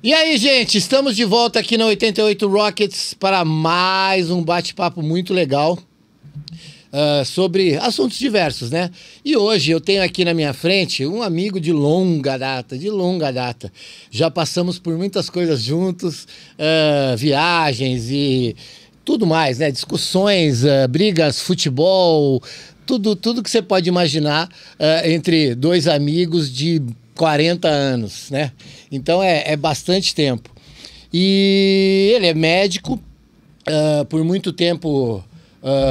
E aí, gente, estamos de volta aqui na 88 Rockets para mais um bate-papo muito legal sobre assuntos diversos, né? E hoje eu tenho aqui na minha frente um amigo de longa data, de longa data. Já passamos por muitas coisas juntos, viagens e tudo mais, né? Discussões, brigas, futebol, tudo que você pode imaginar entre dois amigos de 40 anos, né? Então é bastante tempo. E ele é médico, por muito tempo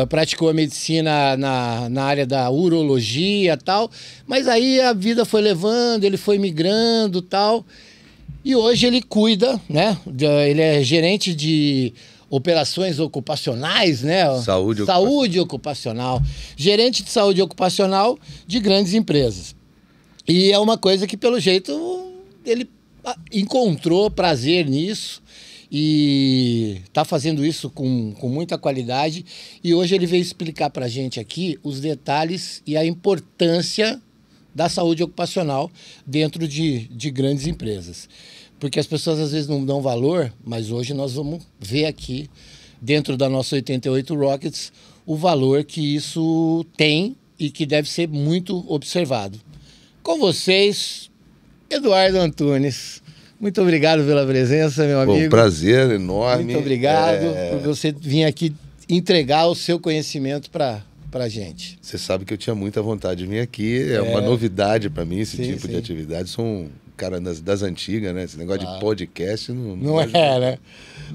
praticou a medicina na área da urologia e tal, mas aí a vida foi levando, ele foi migrando e tal, e hoje ele cuida, né? Ele é gerente de operações ocupacionais, né? Saúde ocupacional. Gerente de saúde ocupacional de grandes empresas. E é uma coisa que, pelo jeito, ele encontrou prazer nisso e está fazendo isso com muita qualidade. E hoje ele veio explicar para a gente aqui os detalhes e a importância da saúde ocupacional dentro de grandes empresas. Porque as pessoas às vezes não dão valor, mas hoje nós vamos ver aqui, dentro da nossa 88 Rockets, o valor que isso tem e que deve ser muito observado. Com vocês, Eduardo Antunes. Muito obrigado pela presença, meu amigo. Um prazer enorme. Muito obrigado por você vir aqui entregar o seu conhecimento para a gente. Você sabe que eu tinha muita vontade de vir aqui. É uma novidade para mim esse tipo de atividade. Sou um cara das antigas, né? Esse negócio de podcast não é, né?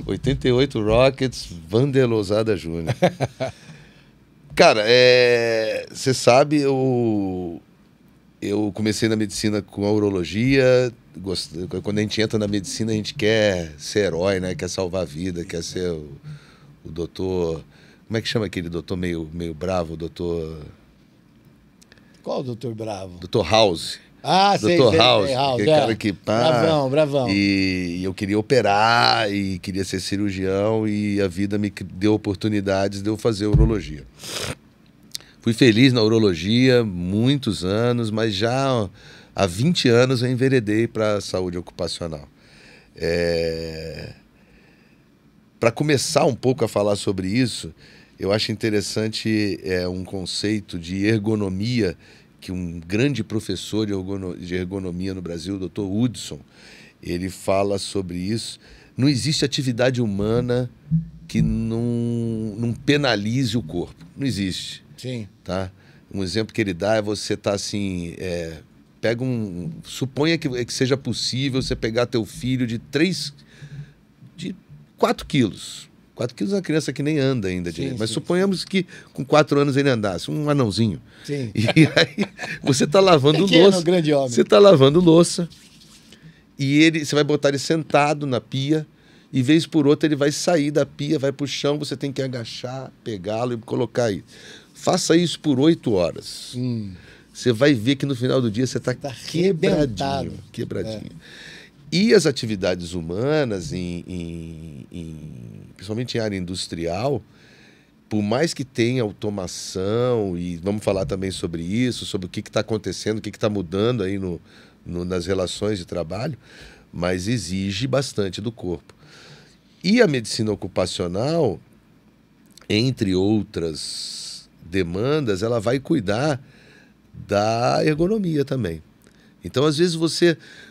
88 Rockets, Vander Lousada Júnior. Cara, você sabe, eu comecei na medicina com a urologia. Quando a gente entra na medicina, a gente quer ser herói, né? Quer salvar a vida, quer ser o doutor... Como é que chama aquele doutor meio bravo? Doutor... Qual doutor bravo? Doutor House. Ah, sei. Doutor House. Aquele cara que... Bravão. E eu queria operar e queria ser cirurgião e a vida me deu oportunidades de eu fazer urologia. Fui feliz na urologia, muitos anos, mas já há 20 anos eu enveredei para a saúde ocupacional. Para começar um pouco a falar sobre isso, eu acho interessante um conceito de ergonomia, que um grande professor de ergonomia no Brasil, o Dr. Hudson, ele fala sobre isso. Não existe atividade humana que não penalize o corpo. Não existe. Sim. Tá? Um exemplo que ele dá é você estar assim... suponha que seja possível você pegar teu filho de 4 quilos. 4 quilos é uma criança que nem anda ainda direito. Mas suponhamos que com 4 anos ele andasse, um anãozinho. Sim. E aí você está lavando louça. Grande homem. Você está lavando louça e você vai botar ele sentado na pia e vez por outra ele vai sair da pia, vai pro chão, você tem que agachar, pegá-lo e colocar aí. Faça isso por 8 horas. Você vai ver que no final do dia você está quebradinho. E as atividades humanas, principalmente em área industrial, por mais que tenha automação, e vamos falar também sobre isso, sobre o que está acontecendo, o que está mudando aí nas relações de trabalho, mas exige bastante do corpo. E a medicina ocupacional, entre outras demandas, ela vai cuidar da ergonomia também. Então, às vezes,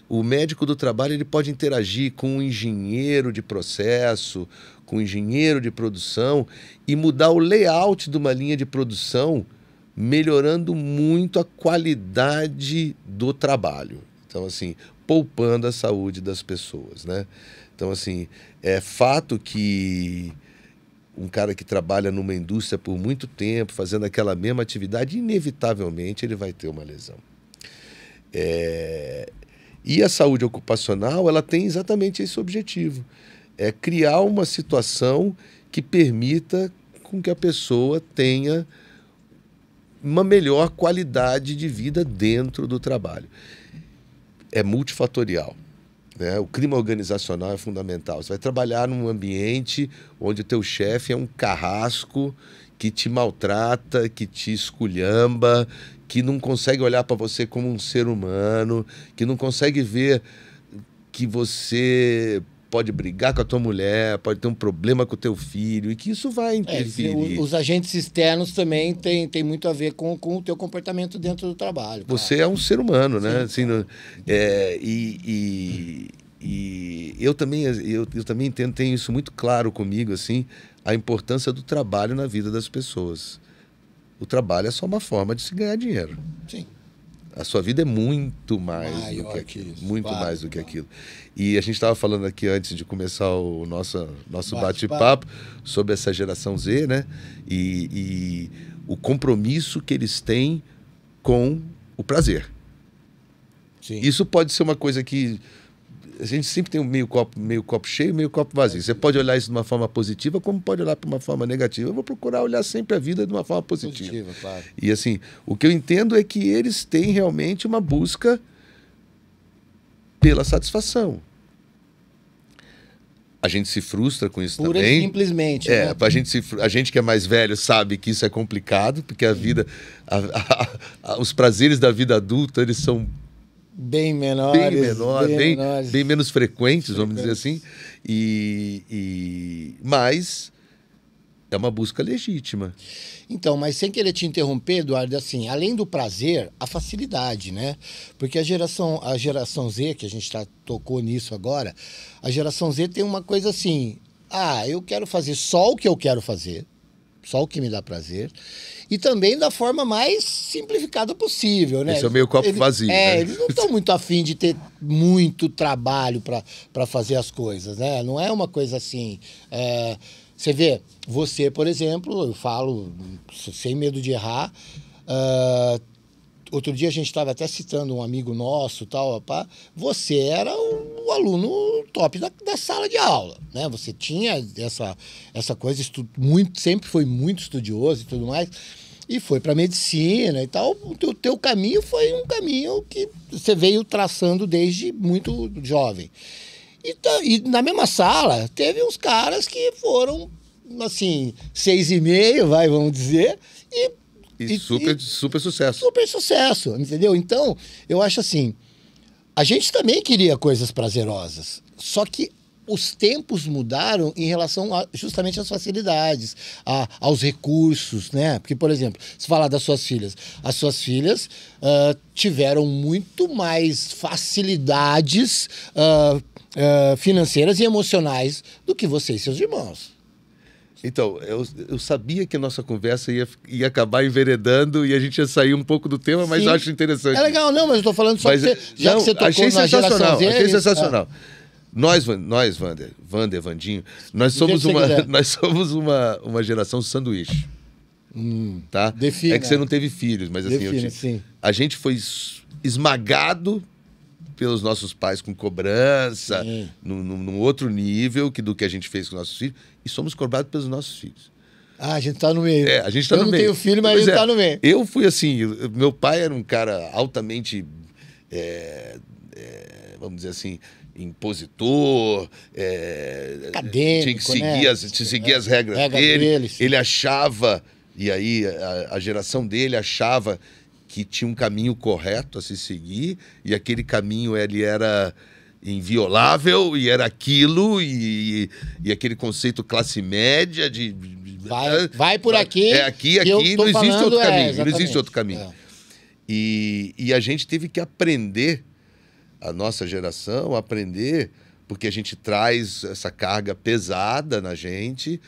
o médico do trabalho, ele pode interagir com um engenheiro de processo, com um engenheiro de produção e mudar o layout de uma linha de produção, melhorando muito a qualidade do trabalho. Então, assim, poupando a saúde das pessoas, né? Então, assim, é fato que um cara que trabalha numa indústria por muito tempo, fazendo aquela mesma atividade, inevitavelmente ele vai ter uma lesão. E a saúde ocupacional, ela tem exatamente esse objetivo. É criar uma situação que permita com que a pessoa tenha uma melhor qualidade de vida dentro do trabalho. É multifatorial. O clima organizacional é fundamental. Você vai trabalhar num ambiente onde o teu chefe é um carrasco que te maltrata, que te esculhamba, que não consegue olhar para você como um ser humano, que não consegue ver que você pode brigar com a tua mulher, pode ter um problema com o teu filho, e que isso vai interferir. Os agentes externos também tem muito a ver com o teu comportamento dentro do trabalho. Você é um ser humano, né? Sim, Assim, e eu também entendo, tenho isso muito claro comigo, assim, a importância do trabalho na vida das pessoas. O trabalho é só uma forma de se ganhar dinheiro. Sim. A sua vida é muito mais do que aquilo. Muito mais do que aquilo. E a gente estava falando aqui antes de começar o nosso bate-papo sobre essa geração Z, né? E o compromisso que eles têm com o prazer. Sim. Isso pode ser uma coisa que a gente sempre tem um meio copo cheio e meio copo vazio. Você pode olhar isso de uma forma positiva, como pode olhar de uma forma negativa. Eu vou procurar olhar sempre a vida de uma forma positiva. Claro. E assim, o que eu entendo é que eles têm realmente uma busca pela satisfação. A gente se frustra com isso Pura também. E simplesmente. É, né? a gente que é mais velho sabe que isso é complicado, porque a vida, os prazeres da vida adulta, eles são bem menores. Bem menos frequentes, vamos dizer assim. Mas é uma busca legítima. Então, mas sem querer te interromper, Eduardo, assim, além do prazer, a facilidade, né? Porque a geração Z, que a gente tocou nisso agora, a geração Z tem uma coisa assim, eu quero fazer só o que eu quero fazer, só o que me dá prazer, e também da forma mais simplificada possível, né? Esse é o meio copo vazio, né? Eles não estão muito afim de ter muito trabalho para fazer as coisas, né? Não é uma coisa assim... Você vê, você, por exemplo, eu falo sem medo de errar, outro dia a gente estava até citando um amigo nosso, tal, você era o aluno top da sala de aula, né? Você tinha essa coisa, sempre foi muito estudioso e tudo mais, e foi para medicina e tal. O teu caminho foi um caminho que você veio traçando desde muito jovem. E na mesma sala, teve uns caras que foram, assim, 6,5, vamos dizer, E super sucesso. Super sucesso, entendeu? Então, eu acho assim, a gente também queria coisas prazerosas, só que os tempos mudaram em relação justamente às facilidades, aos recursos, né? Porque, por exemplo, se falar das suas filhas, as suas filhas tiveram muito mais facilidades financeiras e emocionais do que você e seus irmãos. Então, eu sabia que a nossa conversa ia acabar enveredando e a gente ia sair um pouco do tema, mas eu acho interessante. É legal, não, mas eu tô falando só que já que você tocou na geração Z... Achei sensacional. Nós, Wander, Vandinho, nós somos uma geração sanduíche. Tá? Defina. É que você não teve filhos, mas assim, sim. A gente foi esmagado pelos nossos pais com cobrança, num outro nível do que a gente fez com nossos filhos, e somos cobrados pelos nossos filhos. A gente tá no meio. A gente tá no meio. Eu não tenho filho, mas ele tá no meio. Eu fui assim, meu pai era um cara altamente, vamos dizer assim, impositor, acadêmico, tinha que seguir as regras dele. Ele achava, e aí a geração dele achava que tinha um caminho correto a se seguir, e aquele caminho ele era inviolável, e era aquilo, e aquele conceito classe média de... Vai por aqui. Aqui, não existe outro caminho. Não existe outro caminho. E a gente teve que aprender, a nossa geração, porque a gente traz essa carga pesada na gente,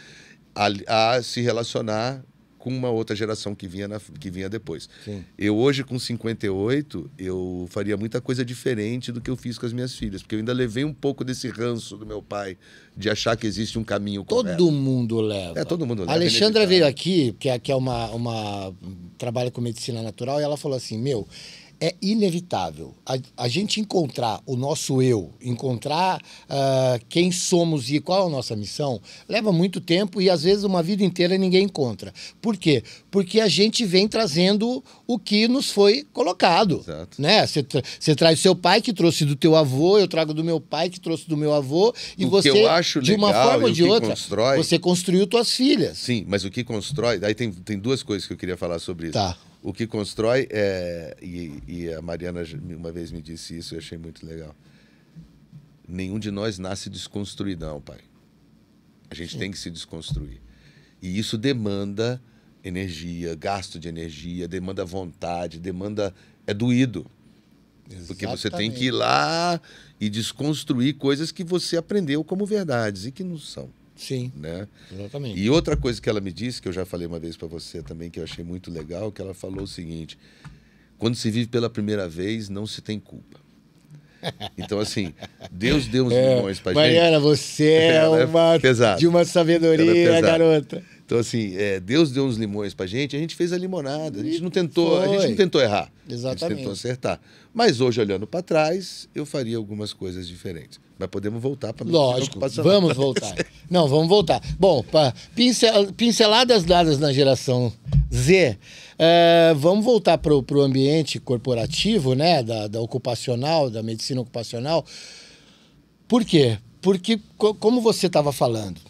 a se relacionar com uma outra geração que vinha depois. Sim. Eu hoje, com 58, eu faria muita coisa diferente do que eu fiz com as minhas filhas, porque eu ainda levei um pouco desse ranço do meu pai, de achar que existe um caminho correto. Todo mundo leva. Todo mundo leva. A Alexandra veio aqui, que é uma trabalha com medicina natural, e ela falou assim, é inevitável a gente encontrar o nosso eu, encontrar quem somos e qual é a nossa missão, leva muito tempo e às vezes uma vida inteira ninguém encontra. Por quê? Porque a gente vem trazendo o que nos foi colocado. Exato. Né? Você traz seu pai que trouxe do teu avô, eu trago do meu pai que trouxe do meu avô, e você, que eu acho de uma legal, forma ou de outra, constrói... você construiu tuas filhas. Sim, mas o que constrói... Daí tem duas coisas que eu queria falar sobre isso. Tá. O que constrói e a Mariana uma vez me disse isso, eu achei muito legal. nenhum de nós nasce desconstruído, não, pai. A gente tem que se desconstruir. E isso demanda energia, gasto de energia, demanda vontade, demanda... É doído. Porque você tem que ir lá e desconstruir coisas que você aprendeu como verdades e que não são. Sim, né? Exatamente. E outra coisa que ela me disse, que eu já falei uma vez para você também, que eu achei muito legal, que ela falou o seguinte: quando se vive pela primeira vez, não se tem culpa. Então, assim, Deus deu uns limões pra gente. Mariana, você é de uma sabedoria, garota. Então, assim, Deus deu uns limões pra gente, a gente fez a limonada. A gente não tentou errar. Exatamente. A gente tentou acertar. Mas hoje, olhando para trás, eu faria algumas coisas diferentes. Mas podemos voltar para... Lógico, vamos voltar. Não, vamos voltar. Bom, pinceladas dadas na geração Z, vamos voltar para o ambiente corporativo, né, da ocupacional, da medicina ocupacional. Por quê? Porque, como você estava falando,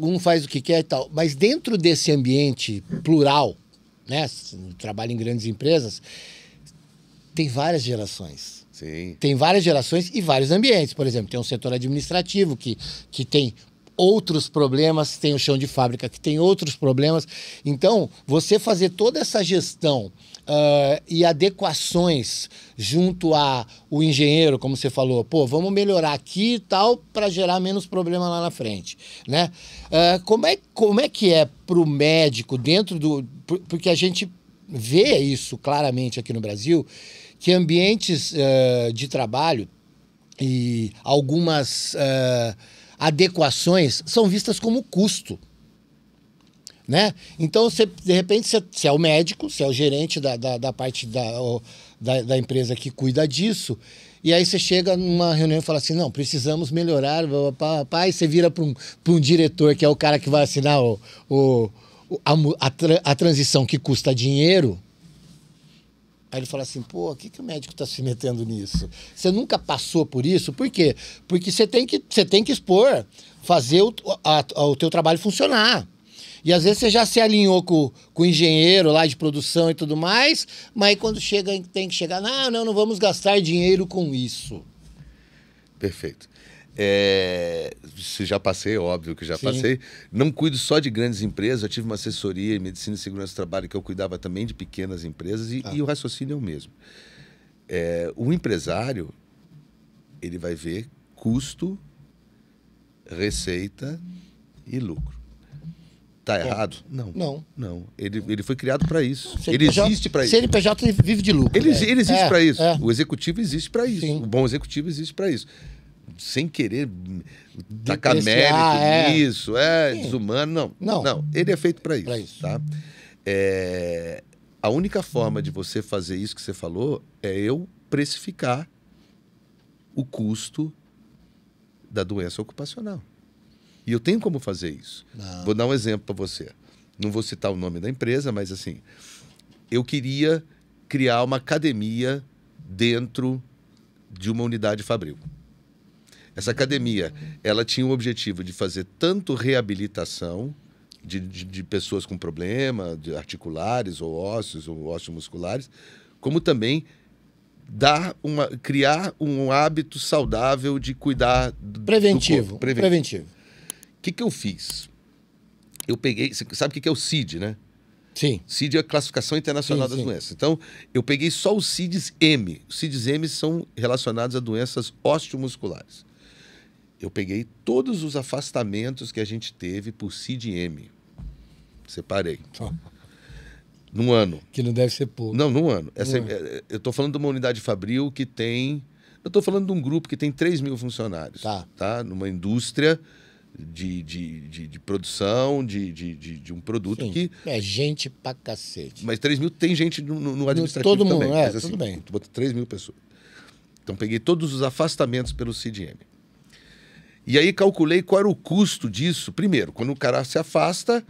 um faz o que quer e tal, mas dentro desse ambiente plural, né, trabalho em grandes empresas, tem várias gerações. Sim. Tem várias gerações e vários ambientes. Por exemplo, tem um setor administrativo que tem outros problemas, tem o chão de fábrica que tem outros problemas. Então, você fazer toda essa gestão e adequações junto ao engenheiro, como você falou, pô, vamos melhorar aqui e tal para gerar menos problema lá na frente, né? Como é que é para o médico dentro do... Porque a gente vê isso claramente aqui no Brasil, que ambientes de trabalho e algumas adequações são vistas como custo, né? Então, de repente, você é o médico, você é o gerente da parte da empresa que cuida disso, e aí você chega numa reunião e fala assim, não, precisamos melhorar, pai, você vira para um diretor, que é o cara que vai assinar a transição que custa dinheiro. Aí ele fala assim, pô, o que o médico está se metendo nisso? Você nunca passou por isso? Por quê? Porque você tem que expor, fazer o teu trabalho funcionar. E às vezes você já se alinhou com o engenheiro lá de produção e tudo mais, mas aí quando tem que chegar, não vamos gastar dinheiro com isso. Perfeito. Se já passei, óbvio que já Sim. passei. Não cuido só de grandes empresas, eu tive uma assessoria em medicina e segurança do trabalho que eu cuidava também de pequenas empresas e o raciocínio é o mesmo. O empresário, ele vai ver custo, receita e lucro. Tá errado? Não. Ele foi criado para isso. Ele existe para isso. CNPJ vive de lucro. Ele existe para isso. O executivo existe para isso. Sim. O bom executivo existe para isso. Sem querer tacar mérito nisso, desumano, não. Ele é feito para isso. Tá? A única forma de você fazer isso que você falou é eu precificar o custo da doença ocupacional. E eu tenho como fazer isso. Vou dar um exemplo para você. Não vou citar o nome da empresa, mas assim, eu queria criar uma academia dentro de uma unidade fabril. Essa academia, ela tinha o objetivo de fazer tanto reabilitação de pessoas com problema, de articulares ou ósseos musculares, como também criar um hábito saudável de cuidar Preventivo. do corpo. Preventivo. O que eu fiz? Eu peguei... Sabe o que é o CID, né? Sim. CID é a Classificação Internacional das Doenças. Então, eu peguei só os CIDs M. Os CIDs M são relacionados a doenças osteomusculares. Eu peguei todos os afastamentos que a gente teve por CID-M. Separei. Num ano. Que não deve ser pouco. Não, num ano. Eu estou falando de uma unidade fabril que tem... Eu estou falando de um grupo que tem 3 mil funcionários. Tá? Numa indústria de produção de um produto. Sim. Que... É gente pra cacete. Mas 3 mil tem gente no administrativo todo também. Mundo, mas, assim, tudo bem. 3 mil pessoas. Então, peguei todos os afastamentos pelo CID-M. E aí calculei qual era o custo disso. Primeiro, quando o cara se afasta,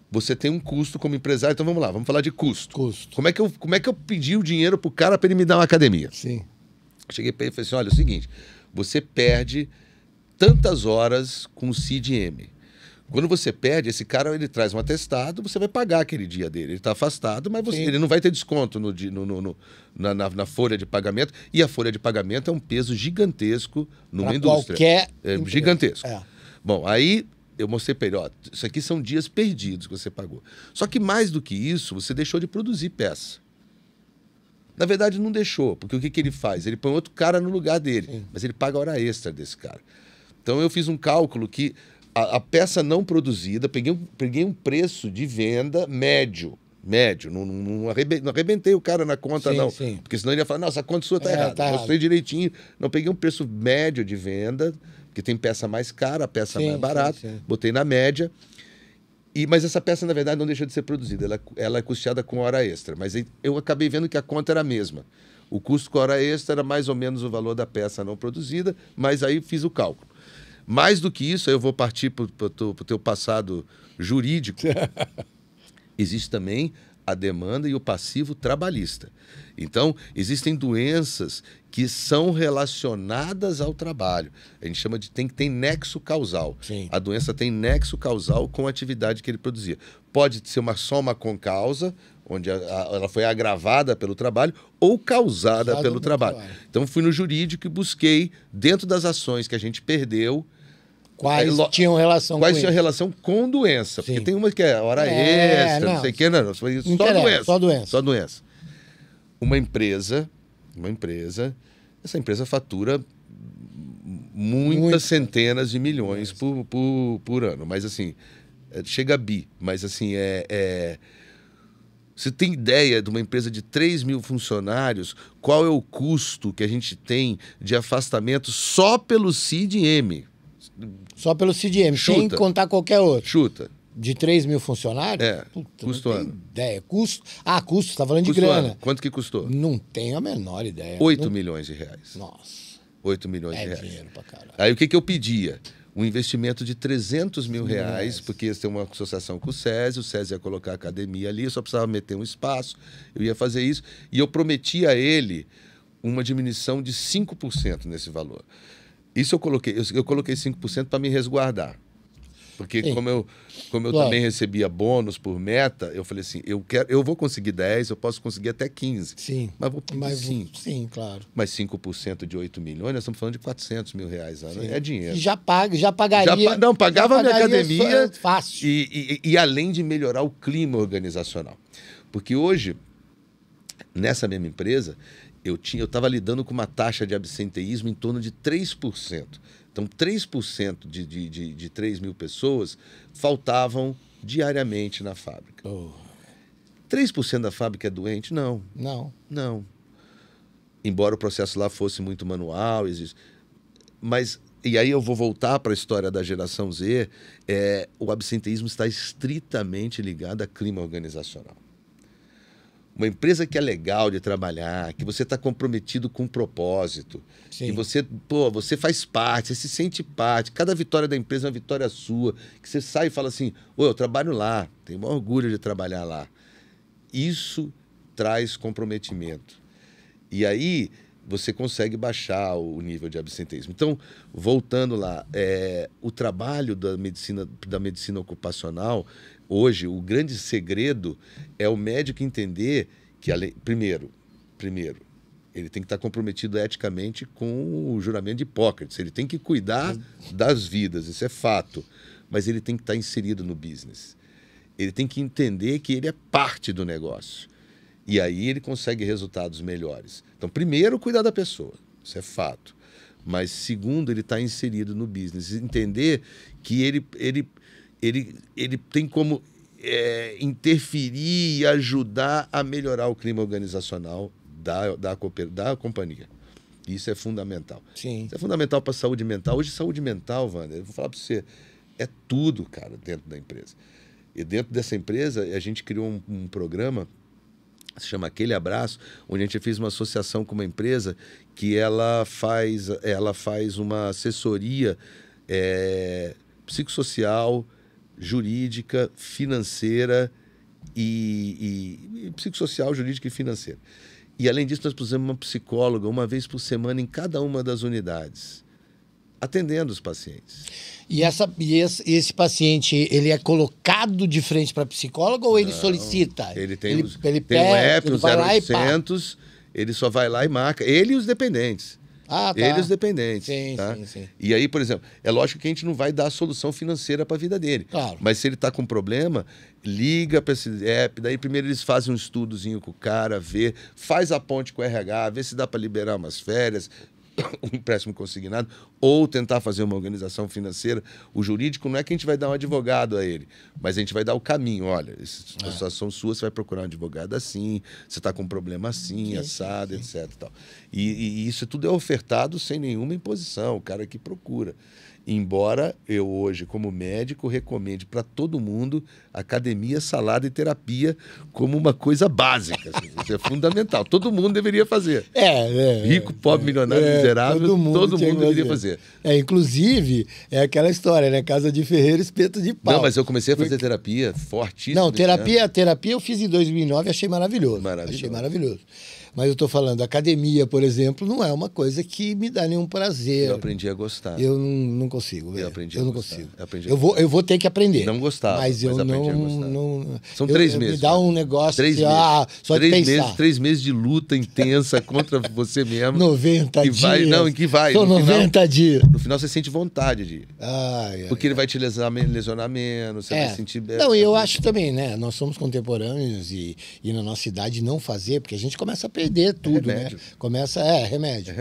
você tem um custo como empresário. Então vamos lá, vamos falar de custo. Como é que eu pedi o dinheiro pro cara para ele me dar uma academia? Sim. Cheguei para ele e falei assim, olha, é o seguinte, você perde tantas horas com o CID-M. Quando você perde, esse cara ele traz um atestado, você vai pagar aquele dia dele. Ele está afastado, mas Sim. ele não vai ter desconto na folha de pagamento. E a folha de pagamento é um peso gigantesco numa Pra indústria. qualquer É empresa. gigantesco. É. Bom, aí eu mostrei para ele, ó, isso aqui são dias perdidos que você pagou. Só que mais do que isso, você deixou de produzir peça. Na verdade, não deixou, porque o que ele faz? Ele põe outro cara no lugar dele, Sim. mas ele paga a hora extra desse cara. Então eu fiz um cálculo que a peça não produzida, peguei um preço de venda médio. Não arrebentei o cara na conta, Sim, não. sim. Porque senão ele ia falar, não, essa conta sua tá errada. tá Mostrei direitinho. Não, peguei um preço médio de venda, porque tem peça mais cara, a peça Sim, mais barata. sim. Botei na média. Mas essa peça, na verdade, não deixou de ser produzida. Ela é custeada com hora extra. Mas eu acabei vendo que a conta era a mesma. O custo com hora extra era mais ou menos o valor da peça não produzida, mas aí fiz o cálculo. Mais do que isso, aí eu vou partir para o teu passado jurídico. Existe também a demanda e o passivo trabalhista. Então, existem doenças que são relacionadas ao trabalho. A gente chama de tem que ter nexo causal. Sim. A doença tem nexo causal com a atividade que ele produzia. Pode ser só uma concausa, onde ela foi agravada pelo trabalho, ou causada pelo trabalho. Então, fui no jurídico e busquei, dentro das ações que a gente perdeu, Quais tinham relação quais com tinham isso? relação com doença. Porque Sim. tem uma que é hora extra, não não. sei o que, não. Só Interessa, doença. só doença. Uma empresa, essa empresa fatura muitas centenas de milhões por ano. Mas assim, chega a bi. Mas assim, você tem ideia de uma empresa de 3 mil funcionários, qual é o custo que a gente tem de afastamento só pelo CID-M? Só pelo CID-M, sem Chuta. contar qualquer outro. Chuta. De 3 mil funcionários? É, custo não tenho ano. ideia. Custo? Ah, custo, você tá falando de Custo grana. ano. Quanto que custou? Não tenho a menor ideia. 8 Não... milhões de reais. Nossa, 8 milhões de é reais. dinheiro pra caralho. Aí o que eu pedia? Um investimento de 300 mil reais, porque ia ter uma associação com o SESI ia colocar a academia ali, eu só precisava meter um espaço, eu ia fazer isso, e eu prometi a ele uma diminuição de 5% nesse valor. Isso eu coloquei 5% para me resguardar. Porque Sim. como eu Claro. também recebia bônus por meta, eu falei assim, eu vou conseguir 10, eu posso conseguir até 15. Sim. Mas vou pedir 5. Sim, claro. Mas 5% de 8 milhões, nós estamos falando de 400 mil reais ano. É dinheiro. E já pagaria. Não, pagava a minha academia. Fácil. E além de melhorar o clima organizacional. Porque hoje, nessa mesma empresa, eu estava lidando com uma taxa de absenteísmo em torno de 3%. Então, 3% de 3 mil pessoas faltavam diariamente na fábrica. 3% da fábrica é doente? Não. Não. Embora o processo lá fosse muito manual, mas, e aí eu vou voltar para a história da geração Z, o absenteísmo está estritamente ligado a clima organizacional. Uma empresa que é legal de trabalhar, que você está comprometido com um propósito, Sim. que você faz parte, você se sente parte, cada vitória da empresa é uma vitória sua, que você sai e fala assim, eu trabalho lá, tenho o maior orgulho de trabalhar lá. Isso traz comprometimento. E aí você consegue baixar o nível de absenteísmo. Então, voltando lá, o trabalho da medicina ocupacional, hoje, o grande segredo é o médico entender que, primeiro, ele tem que estar comprometido eticamente com o juramento de Hipócrates. Ele tem que cuidar das vidas, isso é fato. Mas ele tem que estar inserido no business. Ele tem que entender que ele é parte do negócio. E aí ele consegue resultados melhores. Então, primeiro, cuidar da pessoa. Isso é fato. Mas, segundo, ele está inserido no business. Entender que ele tem como interferir e ajudar a melhorar o clima organizacional da companhia. Isso é fundamental. Sim. Isso é fundamental para a saúde mental. Hoje, saúde mental, Wander, eu vou falar para você, é tudo, cara, dentro da empresa. E dentro dessa empresa, a gente criou um programa, se chama Aquele Abraço, onde a gente fez uma associação com uma empresa que ela faz uma assessoria psicossocial, jurídica, financeira e psicossocial, jurídica e financeira. E, além disso, nós pusemos uma psicóloga uma vez por semana em cada uma das unidades. atendendo os pacientes. E esse paciente, ele é colocado de frente para psicólogo ou ele solicita? Ele tem, ele tem um app, ele o vai lá e pá. 0800, ele só vai lá e marca. Ele e os dependentes. Ah, tá. Ele e os dependentes. Sim, tá? sim. E aí, por exemplo, é lógico que a gente não vai dar a solução financeira para a vida dele. Claro. Mas se ele está com problema, liga para esse app, daí primeiro eles fazem um estudozinho com o cara, vê, faz a ponte com o RH, vê se dá para liberar umas férias, um empréstimo consignado, ou tentar fazer uma organização financeira. O jurídico não é que a gente vai dar um advogado a ele, mas a gente vai dar o caminho. Olha, essa situação sua, você vai procurar um advogado assim, você está com um problema assim, assado, etc. Tal. E isso tudo é ofertado sem nenhuma imposição, o cara que procura. Embora eu hoje, como médico, recomende para todo mundo academia, salada e terapia como uma coisa básica. Assim, isso é fundamental. Todo mundo deveria fazer. Rico, pobre, milionário, miserável, todo mundo deveria fazer. Inclusive, é aquela história, né? Casa de ferreiro, espeto de pau. Não, mas eu comecei a fazer terapia fortíssimo. Não, terapia eu fiz em 2009 e achei maravilhoso. Achei maravilhoso. Mas eu tô falando, academia, por exemplo, não é uma coisa que me dá nenhum prazer. Eu aprendi a gostar. Eu não consigo. Eu aprendi eu a não gostar. consigo. Eu vou ter que aprender. Não gostava, mas eu não. São 3 meses. Me dá um negócio 3 assim, meses. só de pensar. 3 meses de luta intensa contra você mesmo. 90 dias. Não, em que vai. São 90 dias. No final você sente vontade de ir. Porque ele vai te lesionar menos, você vai sentir... Não, e eu acho também, né? Nós somos contemporâneos e na nossa idade não fazer, porque a gente começa a perder tudo, né? Começa, remédio.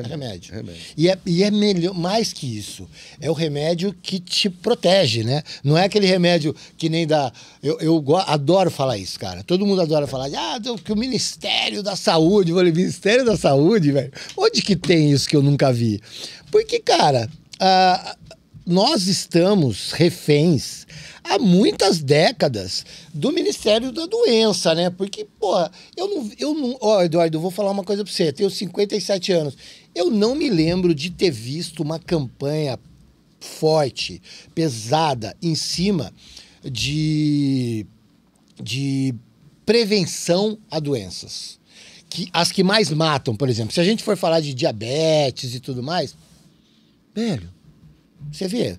E é melhor, mais que isso. É o remédio que te protege, né? Não é aquele remédio que nem dá... Eu adoro falar isso, cara. Todo mundo adora falar que o Ministério da Saúde... Eu falei, Ministério da Saúde, velho? Onde que tem isso que eu nunca vi? Porque, cara... nós estamos reféns há muitas décadas do Ministério da Doença, né? Porque, porra, Eduardo, eu vou falar uma coisa pra você. Eu tenho 57 anos. Eu não me lembro de ter visto uma campanha forte, pesada, em cima de prevenção a doenças. As que mais matam, por exemplo. Se a gente for falar de diabetes e tudo mais, velho, você vê,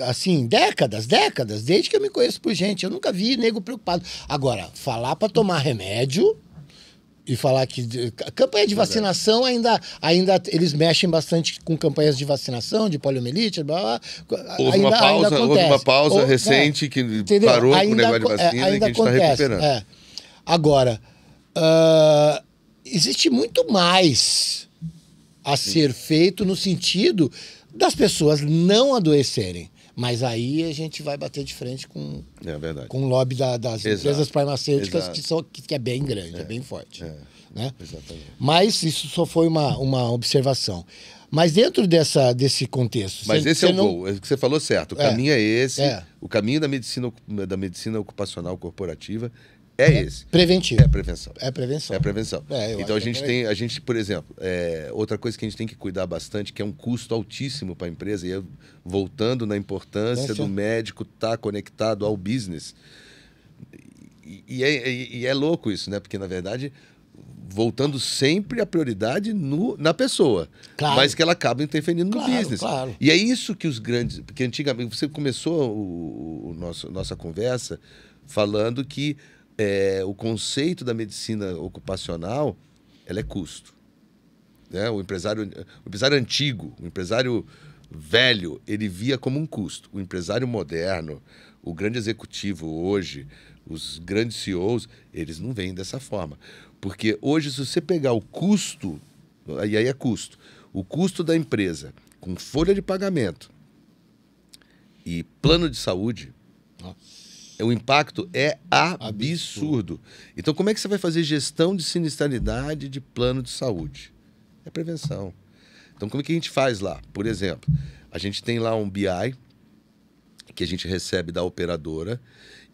assim, décadas, desde que eu me conheço por gente, eu nunca vi nego preocupado. Agora, falar para tomar remédio e falar que... Campanha de vacinação, ainda eles mexem bastante com campanhas de vacinação, de poliomielite, blá, blá, houve uma pausa recente que entendeu? Parou com o negócio de vacina e que a gente está recuperando. Agora, existe muito mais a ser feito no sentido das pessoas não adoecerem. Mas aí a gente vai bater de frente com o lobby das empresas farmacêuticas, que é bem grande, é bem forte. Né? Exatamente. Mas isso só foi uma observação. Mas dentro desse contexto... Mas esse é o gol, é o que você falou certo. O caminho é esse, o caminho da medicina ocupacional corporativa é esse. Preventivo. É prevenção. É prevenção. É prevenção. Então a gente, por exemplo, outra coisa que a gente tem que cuidar bastante, que é um custo altíssimo para a empresa, e voltando na importância do médico estar conectado ao business. E é louco isso, né? Porque, na verdade, voltando sempre a prioridade na pessoa. Claro. Mas que ela acaba interferindo no business. Claro. E é isso que os grandes... Porque antigamente, você começou nossa conversa falando que o conceito da medicina ocupacional, ela é custo. Né? O empresário antigo, o empresário velho, ele via como um custo. O empresário moderno, o grande executivo hoje, os grandes CEOs, eles não veem dessa forma. Porque hoje, se você pegar o custo, e aí é custo, o custo da empresa com folha de pagamento e plano de saúde, o impacto é absurdo. Então, como é que você vai fazer gestão de sinistralidade de plano de saúde? É prevenção. Então, como é que a gente faz lá? Por exemplo, a gente tem lá um BI que a gente recebe da operadora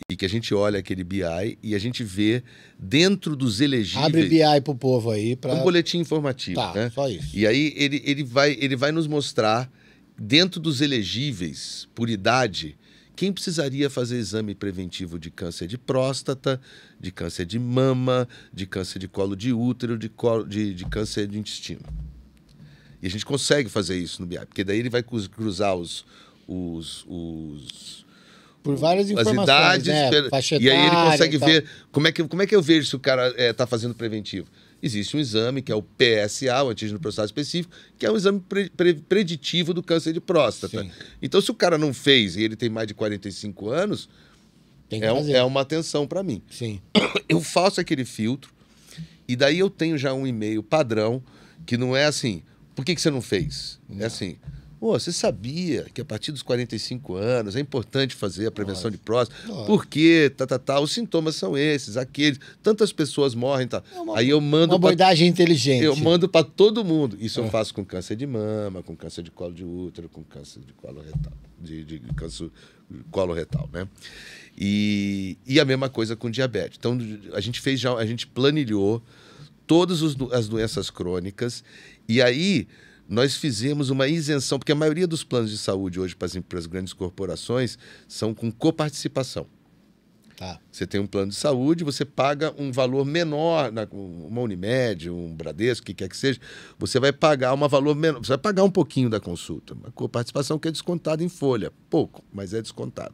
e que a gente olha aquele BI e a gente vê dentro dos elegíveis... Abre BI pro povo aí. Um boletim informativo. Né? Só isso. E aí ele vai nos mostrar, dentro dos elegíveis, por idade... Quem precisaria fazer exame preventivo de câncer de próstata, de câncer de mama, de câncer de colo de útero, de câncer de intestino? E a gente consegue fazer isso no BI, porque daí ele vai cruzar Por várias as informações, idades, né? Faixa e aí ele etária consegue e tal. ver como é que eu vejo se o cara está fazendo preventivo. Existe um exame que é o PSA, o antígeno prostático específico, que é um exame preditivo do câncer de próstata. Sim. Então, se o cara não fez e ele tem mais de 45 anos, Tem que fazer. é uma atenção para mim. Sim. Eu faço aquele filtro e daí eu tenho já um e-mail padrão que não é assim, por que você não fez? Não. É assim, você sabia que a partir dos 45 anos é importante fazer a prevenção de próstata? Porque, os sintomas são esses, aqueles, tantas pessoas morrem, tá? Aí eu mando uma abordagem inteligente. Eu mando para todo mundo. Isso eu faço com câncer de mama, com câncer de colo de útero, com câncer de colo retal, de câncer colo retal, né? E a mesma coisa com diabetes. Então a gente planilhou todas as doenças crônicas e aí nós fizemos uma isenção, porque a maioria dos planos de saúde hoje para as grandes corporações são com coparticipação. Tá. Você tem um plano de saúde, você paga um valor menor, uma Unimed, um Bradesco, o que quer que seja, você vai pagar um valor menor, você vai pagar um pouquinho da consulta. Uma coparticipação que é descontada em folha, pouco, mas é descontado.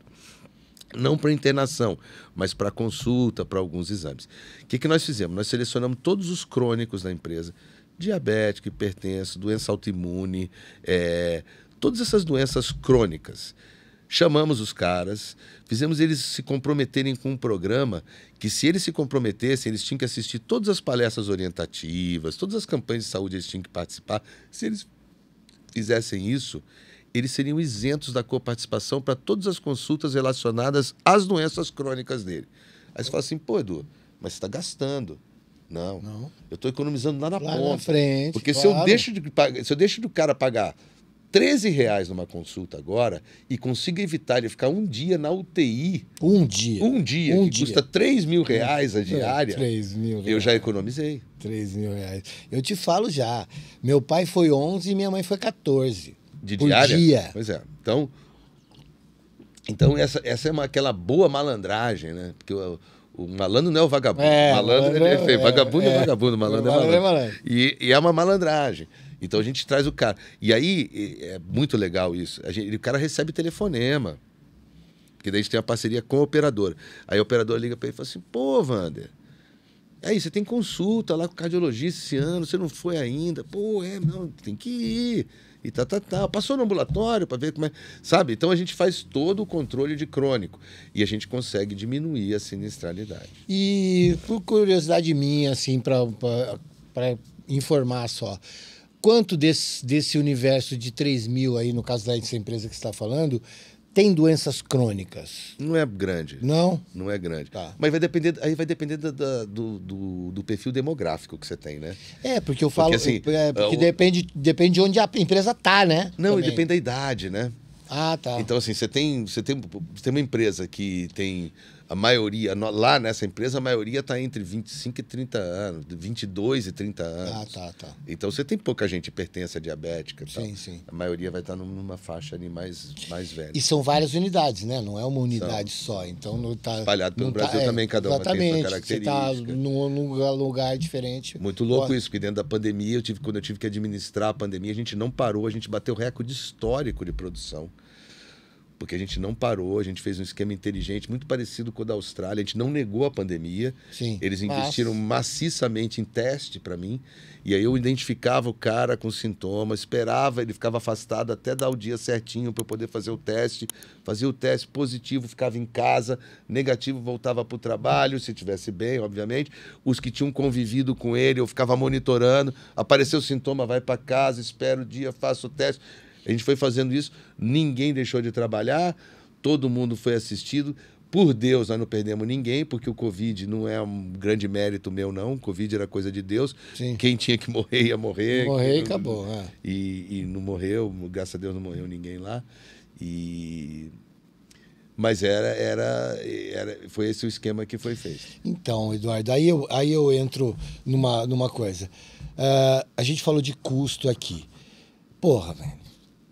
Não para internação, mas para consulta, para alguns exames. O que nós fizemos? Nós selecionamos todos os crônicos da empresa, diabético, hipertenso, doença autoimune, todas essas doenças crônicas. Chamamos os caras, fizemos eles se comprometerem com um programa que, se eles se comprometessem, eles tinham que assistir todas as palestras orientativas, todas as campanhas de saúde eles tinham que participar. Se eles fizessem isso, eles seriam isentos da coparticipação para todas as consultas relacionadas às doenças crônicas dele. Aí você fala assim, pô, Edu, mas você está gastando. Não. Eu estou economizando lá na ponta. Na frente, porque claro. se eu deixo do cara pagar R$13 numa consulta agora e consigo evitar ele ficar um dia na UTI. Um dia. Que custa R$3.000 a diária. 3 mil. Eu já economizei. R$3.000. Eu te falo já. Meu pai foi 11 e minha mãe foi 14. De por diária? Dia. Pois é. Então essa é aquela boa malandragem, né? Porque o malandro não é o vagabundo. Malandro é feio. Vagabundo é vagabundo, malandro é malandro. E é uma malandragem. Então a gente traz o cara. E aí é muito legal isso. O cara recebe telefonema. Porque daí a gente tem uma parceria com a operadora. Aí a operadora liga para ele e fala assim: pô, Wander, aí você tem consulta lá com o cardiologista esse ano, você não foi ainda. Pô, não, tem que ir. E passou no ambulatório para ver como é. Sabe? Então a gente faz todo o controle de crônico. E a gente consegue diminuir a sinistralidade. E por curiosidade minha, assim, para informar só, quanto desse universo de 3 mil aí, no caso dessa empresa que você está falando, tem doenças crônicas? Não é grande. Não? Não é grande. Tá. Mas vai depender do perfil demográfico que você tem, né? Porque eu falo... Porque, assim, porque depende de onde a empresa tá, né? Não, também. e depende da idade, né? Ah, tá. Então, assim, você tem uma empresa que tem a maioria... Lá nessa empresa, a maioria está entre 25 e 30 anos, 22 e 30 anos. Ah, tá. Então, você tem pouca gente hipertensa, diabética. Sim, sim. A maioria vai estar numa faixa ali mais velha. E são várias unidades, né? Não é uma unidade só. Então, não tá... Espalhado pelo Brasil também, cada uma tem sua característica. Você está num lugar diferente. Muito louco isso, porque dentro da pandemia, quando eu tive que administrar a pandemia, a gente não parou, a gente bateu recorde histórico de produção. Porque a gente não parou, a gente fez um esquema inteligente, muito parecido com o da Austrália, a gente não negou a pandemia. Sim, eles investiram maciçamente em teste para mim, e aí eu identificava o cara com sintomas, esperava, ele ficava afastado até dar o dia certinho para eu poder fazer o teste, fazia o teste positivo, ficava em casa, negativo, voltava para o trabalho, se estivesse bem, obviamente. Os que tinham convivido com ele, eu ficava monitorando, apareceu o sintoma, vai para casa, espera o dia, faço o teste. A gente foi fazendo isso, ninguém deixou de trabalhar, todo mundo foi assistido. Por Deus, nós não perdemos ninguém, porque o Covid não é um grande mérito meu, não. O Covid era coisa de Deus. Sim. Quem tinha que morrer, ia morrer. Morrer e acabou. E não morreu, graças a Deus não morreu ninguém lá. Mas foi esse o esquema que foi feito. Então, Eduardo, aí eu entro numa coisa. A gente falou de custo aqui. Porra, velho.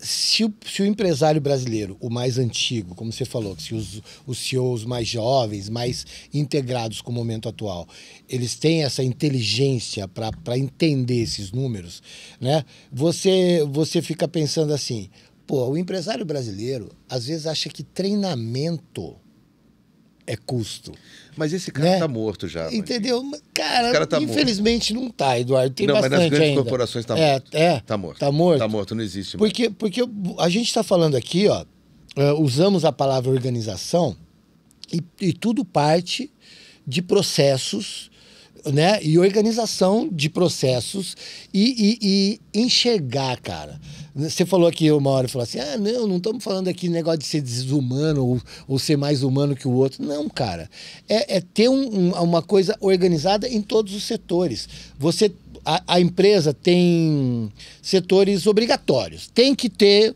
se o empresário brasileiro, o mais antigo, como você falou, que se os CEOs mais jovens, mais integrados com o momento atual, eles têm essa inteligência para entender esses números, né? Você fica pensando assim, pô, o empresário brasileiro às vezes acha que treinamento é custo. Mas esse cara tá morto já. Entendeu? Cara tá infelizmente morto. Não tá, Eduardo. Tem bastante mas nas grandes ainda. corporações tá morto. Tá morto. Tá morto? Tá morto, não existe mais. Porque a gente está falando aqui, ó, usamos a palavra organização e tudo parte de processos, né? E organização de processos e enxergar, cara. Você falou aqui uma hora, falou assim, não estamos falando aqui negócio de ser desumano ou ser mais humano que o outro. Não, cara. É ter uma coisa organizada em todos os setores. A empresa tem setores obrigatórios. Tem que ter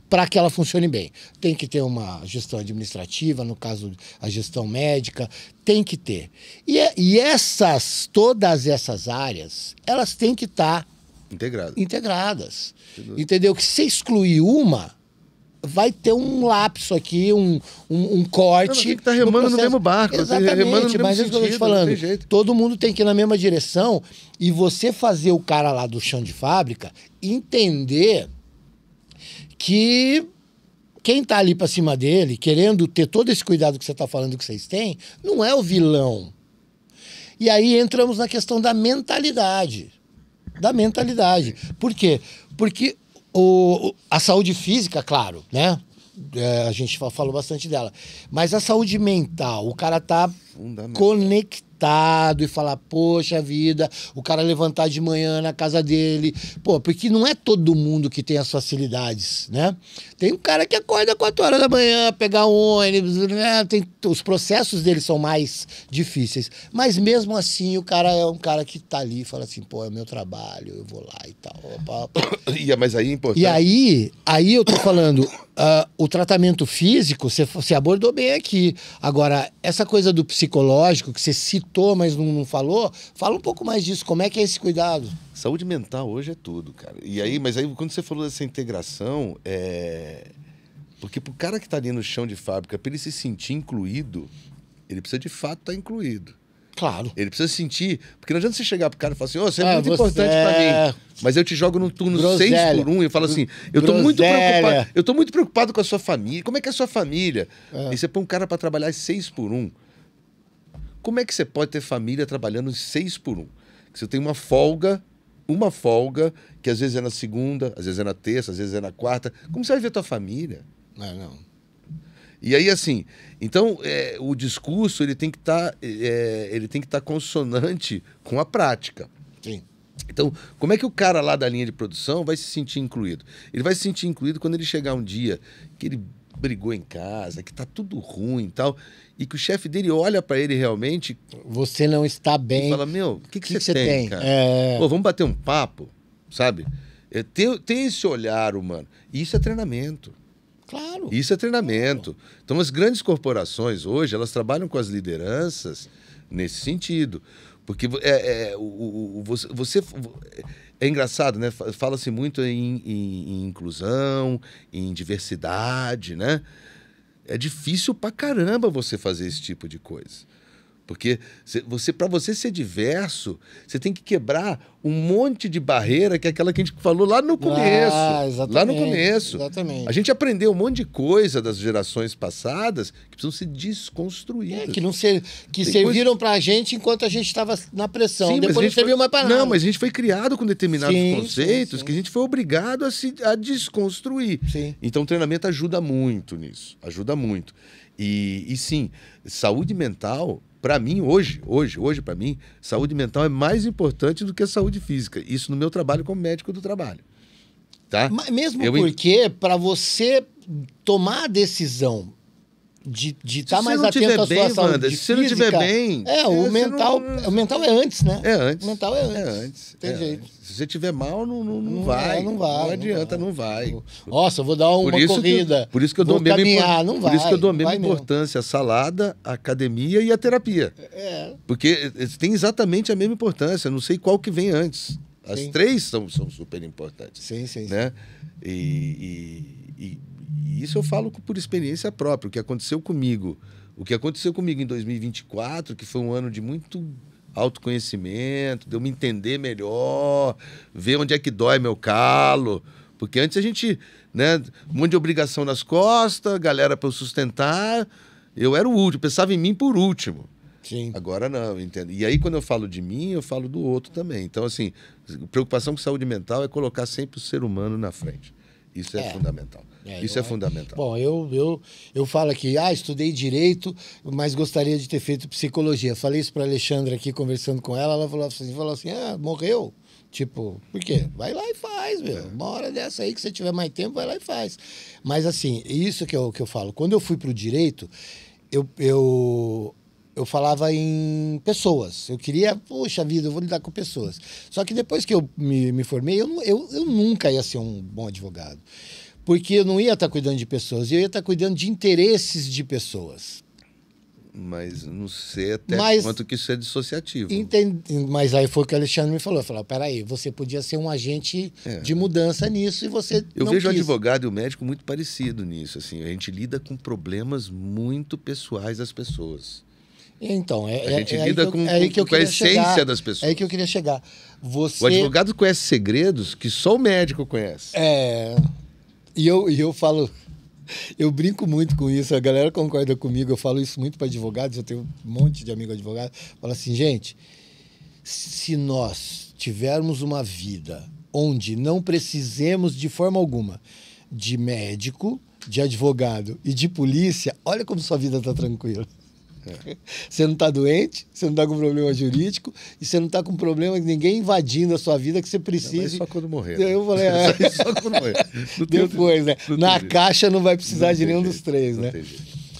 para que ela funcione bem. Tem que ter uma gestão administrativa, no caso, a gestão médica, tem que ter. E todas essas áreas, elas têm que estar integradas. Entendeu? Que se excluir uma, vai ter um lapso aqui, um corte. Tem que estar remando no mesmo barco. Exatamente, mas é isso que eu estou te falando. Todo mundo tem que ir na mesma direção e você fazer o cara lá do chão de fábrica entender que quem tá ali para cima dele, querendo ter todo esse cuidado que você tá falando que vocês têm, não é o vilão. E aí entramos na questão da mentalidade. Por quê? Porque a saúde física, claro, né? A gente falou bastante dela. Mas a saúde mental, o cara tá conectado e falar, poxa vida, o cara levantar de manhã na casa dele. Pô, porque não é todo mundo que tem as facilidades, né? Tem um cara que acorda 4 horas da manhã, pegar um ônibus, né? Os processos dele são mais difíceis. Mas mesmo assim, o cara é um cara que tá ali e fala assim, pô, é o meu trabalho, eu vou lá e tal. Mas aí é importante. E aí eu tô falando, o tratamento físico, você abordou bem aqui. Agora, essa coisa do psicológico, que você citou, mas não falou, fala um pouco mais disso. Como é que é esse cuidado? Saúde mental hoje é tudo, cara. Mas aí quando você falou dessa integração, porque pro cara que tá ali no chão de fábrica, para ele se sentir incluído, ele precisa de fato estar incluído. Claro. Ele precisa sentir... Porque não adianta você chegar pro cara e falar assim, você é muito importante pra mim, mas eu te jogo num turno 6x1 e eu falo assim, eu tô muito preocupado com a sua família. Como é que é a sua família? E você põe um cara pra trabalhar 6x1. Como é que você pode ter família trabalhando 6x1? Que você tem uma folga, que às vezes é na segunda, às vezes é na terça, às vezes é na quarta. Como você vai ver tua família? Não. E aí, assim, então, o discurso ele tem que estar consonante com a prática. Sim. Então, como é que o cara lá da linha de produção vai se sentir incluído? Ele vai se sentir incluído quando ele chegar um dia que ele brigou em casa, que tá tudo ruim e tal, e que o chefe dele olha para ele realmente... Você não está bem. E fala, o que você tem, cara? Pô, vamos bater um papo, sabe? Tem esse olhar humano. E isso é treinamento. Claro. Isso é treinamento. Então, as grandes corporações hoje, elas trabalham com as lideranças nesse sentido. Porque você... É engraçado, né? Fala-se muito em inclusão, em diversidade, né? É difícil pra caramba você fazer esse tipo de coisa. Porque para você ser diverso, você tem que quebrar um monte de barreira, que é aquela que a gente falou lá no começo. Exatamente, lá no começo. Exatamente. A gente aprendeu um monte de coisa das gerações passadas que precisam ser desconstruídas. Que serviram pra gente enquanto a gente estava na pressão. Sim, depois não serviu mais pra nada. Não, mas a gente foi criado com determinados conceitos que a gente foi obrigado a desconstruir. Sim. Então o treinamento ajuda muito nisso. Ajuda muito. E sim, saúde mental... Para mim, hoje para mim, saúde mental é mais importante do que a saúde física. Isso no meu trabalho como médico do trabalho. Tá? Mas mesmo porque, para você tomar a decisão de estar mais atento à sua saúde física... Se você não estiver bem... O mental é antes, né? É antes. O mental é antes. É antes. Tem jeito. Se você estiver mal, não vai. Não vai. Não adianta, não vai. Nossa, eu vou dar uma corrida. Por isso que eu dou a mesma mesmo. importância a salada, a academia e a terapia. Porque tem exatamente a mesma importância. Não sei qual que vem antes. As três são super importantes. Sim, sim. Né? E isso eu falo por experiência própria. O que aconteceu comigo em 2024, que foi um ano de muito autoconhecimento, de eu me entender melhor, ver onde é que dói meu calo. Porque antes a gente, né, um monte de obrigação nas costas, galera para eu sustentar, eu era o último, pensava em mim por último. Sim. Agora não, entendo. E aí quando eu falo de mim, eu falo do outro também. Então, assim, preocupação com saúde mental é colocar sempre o ser humano na frente. Isso é fundamental. Isso é fundamental. Bom, eu falo aqui, estudei direito, mas gostaria de ter feito psicologia. Falei isso para a Alexandra aqui, conversando com ela, ela falou assim, morreu? Tipo, por quê? Vai lá e faz, meu. Uma hora dessa aí que você tiver mais tempo, vai lá e faz. Mas assim, isso que eu falo. Quando eu fui pro direito, eu falava em pessoas. Eu queria, poxa vida, eu vou lidar com pessoas. Só que depois que eu me formei, eu nunca ia ser um bom advogado. Porque eu não ia estar cuidando de pessoas, eu ia estar cuidando de interesses de pessoas. Mas não sei até quanto que isso é dissociativo. Mas aí foi o que o Alexandre me falou. Eu falei, peraí, você podia ser um agente de mudança nisso e você Eu não vejo quis. o advogado e o médico muito parecido nisso. Assim, a gente lida com problemas muito pessoais das pessoas. Então, a gente lida com a essência das pessoas. É aí que eu queria chegar. O advogado conhece segredos que só o médico conhece. E eu falo... Eu brinco muito com isso, a galera concorda comigo, eu falo isso muito para advogados, eu tenho um monte de amigos advogados, falo assim, gente, se nós tivermos uma vida onde não precisemos de forma alguma de médico, de advogado e de polícia, olha como sua vida está tranquila. Você não está doente, você não está com problema jurídico e você não está com problema de ninguém invadindo a sua vida que você precise. Só quando morrer. Eu falei, só quando morrer. Depois, né? Na caixa não vai precisar de nenhum dos três, né?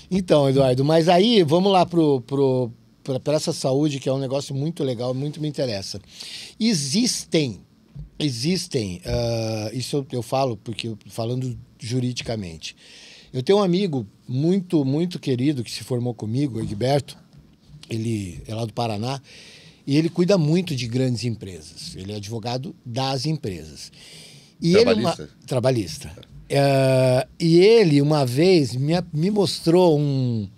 Então, Eduardo, mas aí vamos lá para essa saúde, que é um negócio muito legal, muito me interessa. Existem, isso eu falo porque falando juridicamente. Eu tenho um amigo muito, muito querido que se formou comigo, o Egberto, ele é lá do Paraná, e ele cuida muito de grandes empresas. Ele é advogado das empresas. E trabalhista? Trabalhista. E ele, uma vez, me mostrou um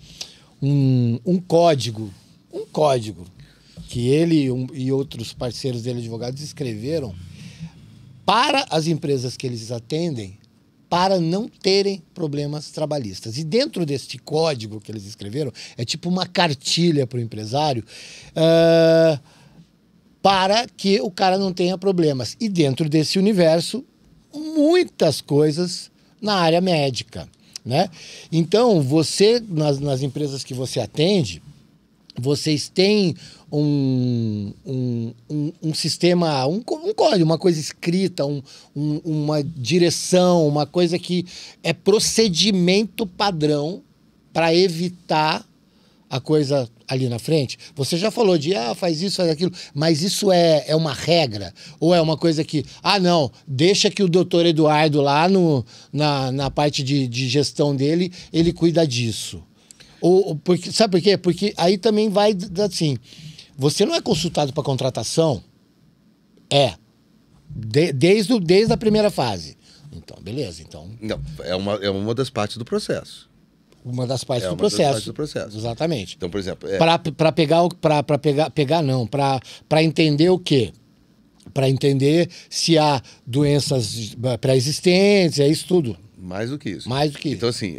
código que ele e outros parceiros dele, advogados, escreveram para as empresas que eles atendem, para não terem problemas trabalhistas. E dentro deste código que eles escreveram, é tipo uma cartilha para o empresário, para que o cara não tenha problemas. E dentro desse universo, muitas coisas na área médica, né? Então, você, nas empresas que você atende, vocês têm um sistema, um código, uma coisa escrita, uma direção, uma coisa que é procedimento padrão para evitar a coisa ali na frente. Você já falou de, faz isso, faz aquilo, mas isso é uma regra? Ou é uma coisa que, não, deixa que o doutor Eduardo lá na parte de gestão dele, ele cuida disso? Sabe por quê? Porque aí também vai assim, você não é consultado para contratação? Desde a primeira fase. Então, beleza. Então... Não, é uma das partes do processo. Uma das partes do processo. processo. Das partes do processo. Exatamente. Então, por exemplo... Para entender o quê? Para entender se há doenças pré-existentes, é isso tudo. Mais do que isso. Mais do que isso. Então, assim,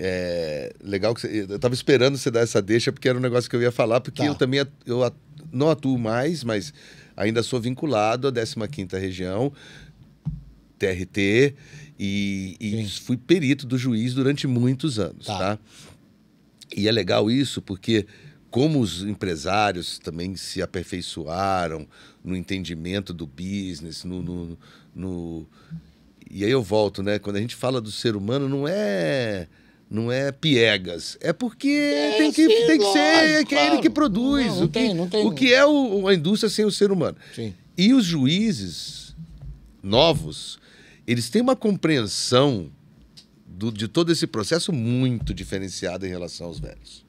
legal que eu estava esperando você dar essa deixa, porque era um negócio que eu ia falar, porque eu também não atuo mais, mas ainda sou vinculado à 15ª Região, TRT, e fui perito do juiz durante muitos anos, tá? E é legal isso, porque como os empresários também se aperfeiçoaram no entendimento do business, E aí eu volto, né? Quando a gente fala do ser humano, não é piegas. É porque tem que ser que é ele que produz. Não tem. O que é a indústria sem o ser humano. Sim. E os juízes novos, eles têm uma compreensão de todo esse processo muito diferenciada em relação aos velhos.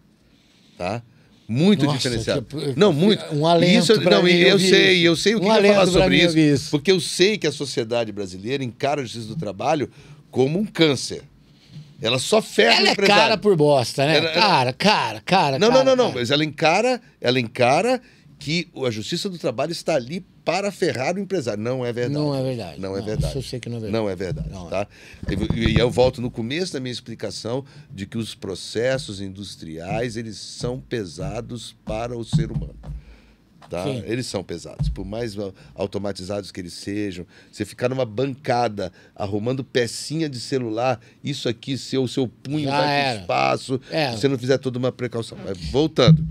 Tá? Muito Nossa, diferenciado. que- Não, muito. um alento Isso, pra não, mim eu ouvir sei, isso. eu sei o que Um eu ia alento falar pra sobre mim isso, ouvir isso. porque eu sei que a sociedade brasileira encara a justiça do trabalho como um câncer. Ela só ferra Ela o é empresário. cara por bosta, né? Ela- Cara. Não, cara. mas ela encara que a justiça do trabalho está ali para ferrar o empresário. Não é verdade. Não é verdade. Não é Não, verdade. isso eu sei que não é verdade. Não é verdade, Não é. tá? E eu volto no começo da minha explicação de que os processos industriais, eles são pesados para o ser humano. Tá? Sim. Eles são pesados, por mais automatizados que eles sejam. Você ficar numa bancada arrumando pecinha de celular, isso aqui, seu punho Já vai era. para espaço, É. se você não fizer toda uma precaução. Mas voltando.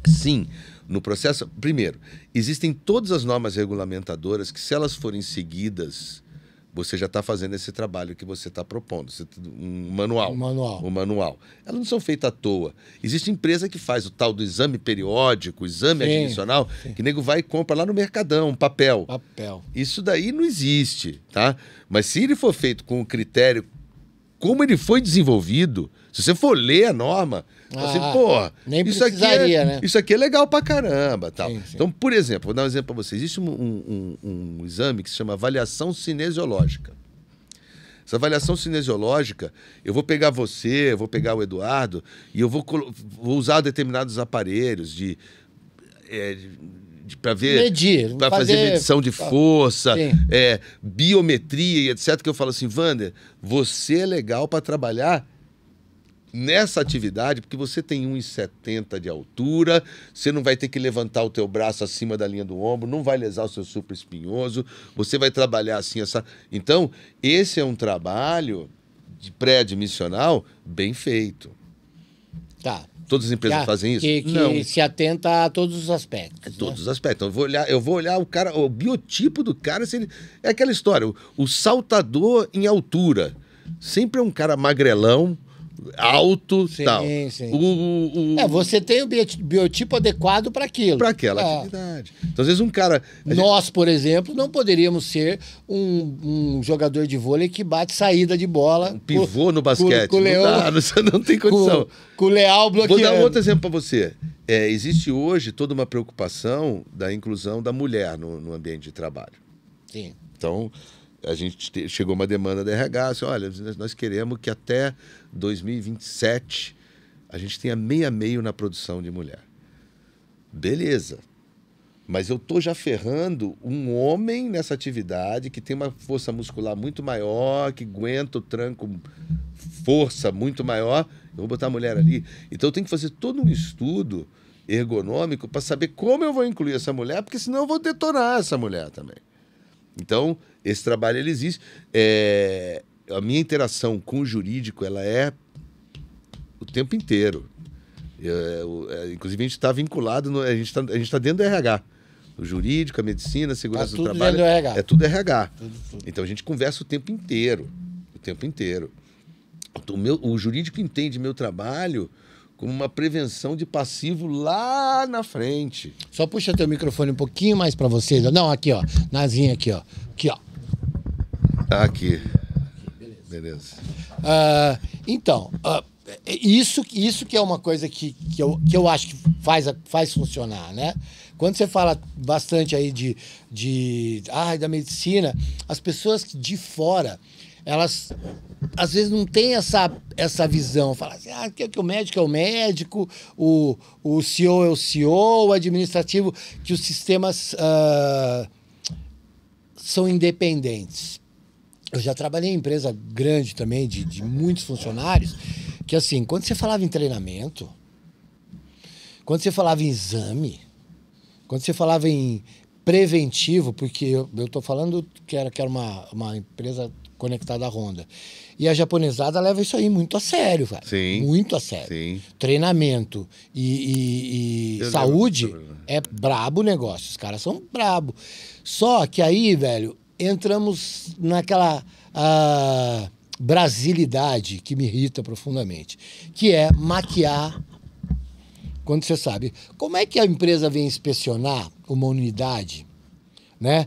Sim, no processo. Primeiro, existem todas as normas regulamentadoras que, se elas forem seguidas, você já está fazendo esse trabalho que você está propondo. Um manual. Um manual. Elas não são feitas à toa. Existe empresa que faz o tal do exame periódico, o exame Sim, admissional, que o nego vai e compra lá no Mercadão, um papel. Papel. Isso daí não existe, tá? Mas se ele for feito com o critério como ele foi desenvolvido, se você for ler a norma, assim, pô, nem isso aqui precisaria, né? isso aqui é legal pra caramba, tal. Sim. Então, por exemplo, vou dar um exemplo para você. Existe um exame que se chama avaliação cinesiológica. Essa avaliação cinesiológica, eu vou pegar você, eu vou pegar o Eduardo e eu vou usar determinados aparelhos para ver, Medir, para fazer medição de força, Sim. biometria e etc. Que eu falo assim, Wander, você é legal para trabalhar nessa atividade, porque você tem 1,70 de altura, você não vai ter que levantar o teu braço acima da linha do ombro, não vai lesar o seu supraespinhoso, você vai trabalhar assim, essa... Então, esse é um trabalho de pré-admissional bem feito. Tá. Todas as empresas fazem isso? Que Não. se atenta a todos os aspectos. Em todos os aspectos. Então, eu vou olhar o cara, o biotipo do cara, se ele... É aquela história, o saltador em altura. Sempre é um cara magrelão, alto, Sim, tal. sim. O Você tem o biotipo adequado para aquilo. para aquela atividade. Então, às vezes, um cara. Nós, por exemplo, não poderíamos ser um jogador de vôlei que bate saída de bola. Um pivô no basquete. Com o Leão, não dá, não tem condição. com o Leal bloqueando. Vou dar um outro exemplo para você. Existe hoje toda uma preocupação da inclusão da mulher no ambiente de trabalho. Sim. Então, a gente chegou uma demanda da RH, assim, olha, nós queremos que até 2027 a gente tenha meio a meio na produção de mulher. Beleza. Mas eu tô já ferrando um homem nessa atividade que tem uma força muscular muito maior, que aguenta o tranco, força muito maior. Eu vou botar a mulher ali. Então eu tenho que fazer todo um estudo ergonômico para saber como eu vou incluir essa mulher, porque senão eu vou detonar essa mulher também. Então, esse trabalho ele existe. A minha interação com o jurídico ela é o tempo inteiro. Inclusive, a gente está vinculado, a gente está dentro do RH. O jurídico, a medicina, a segurança do trabalho. Dentro do RH. É tudo RH. Tudo. Então, a gente conversa o tempo inteiro. O tempo inteiro. O jurídico entende meu trabalho como uma prevenção de passivo lá na frente. Só puxa teu microfone um pouquinho mais para você. Não, aqui, ó. Nazinha aqui, ó. Aqui, ó. Aqui. Beleza. Então, isso que é uma coisa que eu acho que faz funcionar, né? Quando você fala bastante aí da medicina, as pessoas de fora, elas às vezes não têm essa visão. Fala assim, que o médico é o médico, o CEO é o CEO, o administrativo, que os sistemas são independentes. Eu já trabalhei em empresa grande também, de muitos funcionários, que assim, quando você falava em treinamento, quando você falava em exame, quando você falava em preventivo, porque eu estou falando que era uma empresa conectada à Honda, e a japonesada leva isso aí muito a sério, velho. Sim. Muito a sério. Sim. Treinamento e saúde é brabo o negócio. Os caras são brabo. Só que aí, velho, entramos naquela brasilidade que me irrita profundamente, que é maquiar. Quando você sabe, como é que a empresa vem inspecionar uma unidade, né?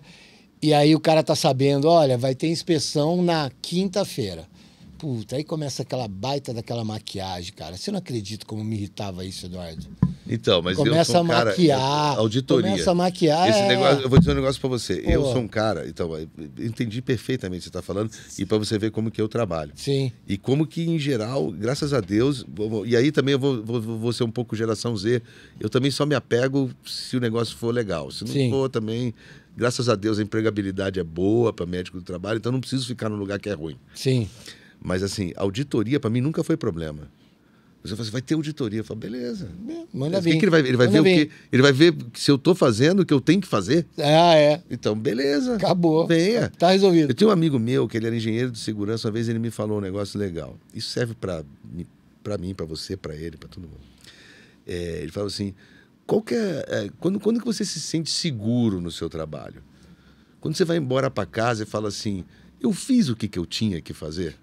E aí o cara tá sabendo, olha, vai ter inspeção na quinta-feira. Puta, aí começa aquela baita daquela maquiagem, cara. Você não acredita como me irritava isso, Eduardo? Então, mas eu Começa sou um a cara... maquiar. Auditoria. Começa a maquiar. Esse negócio, eu vou dizer um negócio pra você. Pô. Eu sou um cara... Então, eu entendi perfeitamente o que você tá falando e pra você ver como que eu trabalho. Sim. E como que, em geral, graças a Deus... E aí também eu vou ser um pouco geração Z. Eu também só me apego se o negócio for legal. Se não Sim. for também... Graças a Deus a empregabilidade é boa para médico do trabalho, então não preciso ficar num lugar que é ruim. Sim. Mas assim, auditoria para mim nunca foi problema. Você fala assim, vai ter auditoria. Eu falo, beleza. Manda Mas o vir. que ele vai ver? Ele vai ver o quê? Ele vai ver se eu tô fazendo o que eu tenho que fazer. Ah, é. Então, beleza. Acabou. Venha. Tá resolvido. Eu tenho um amigo meu que ele era engenheiro de segurança, uma vez ele me falou um negócio legal. Isso serve para mim, para você, para ele, para todo mundo. Ele falou assim, quando que você se sente seguro no seu trabalho? Quando você vai embora para casa e fala assim, eu fiz o que eu tinha que fazer?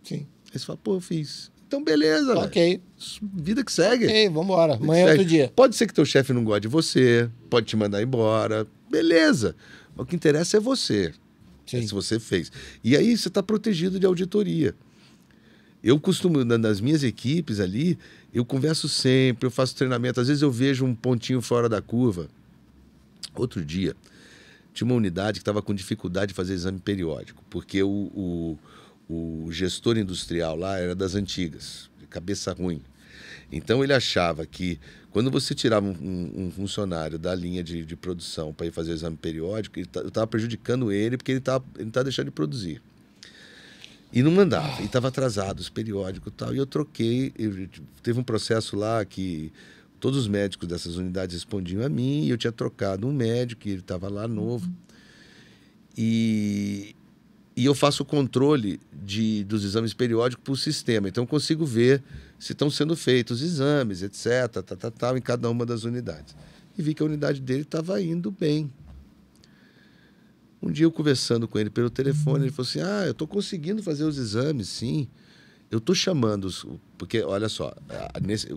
Sim. Aí você fala, pô, eu fiz. Então, beleza, Ok. vida que segue. Ok, vambora. Amanhã é outro dia. Pode ser que teu chefe não goste de você, pode te mandar embora, beleza. O que interessa é você. Sim. Se você fez. E aí você está protegido de auditoria. Eu costumo, nas minhas equipes ali, eu converso sempre, eu faço treinamento. Às vezes eu vejo um pontinho fora da curva. Outro dia, tinha uma unidade que estava com dificuldade de fazer exame periódico, porque o gestor industrial lá era das antigas, de cabeça ruim. Então ele achava que quando você tirava um funcionário da linha de produção para ir fazer o exame periódico, eu estava prejudicando ele porque ele não tá deixando de produzir. E não mandava, e estava atrasado os periódicos e tal. E eu troquei, teve um processo lá que todos os médicos dessas unidades respondiam a mim, e eu tinha trocado um médico, e ele estava lá novo. E eu faço o controle dos exames periódicos por sistema. Então, eu consigo ver se estão sendo feitos exames, etc., em cada uma das unidades. E vi que a unidade dele estava indo bem. Um dia, eu conversando com ele pelo telefone, ele falou assim, eu estou conseguindo fazer os exames, sim. Eu estou chamando... Porque, olha só,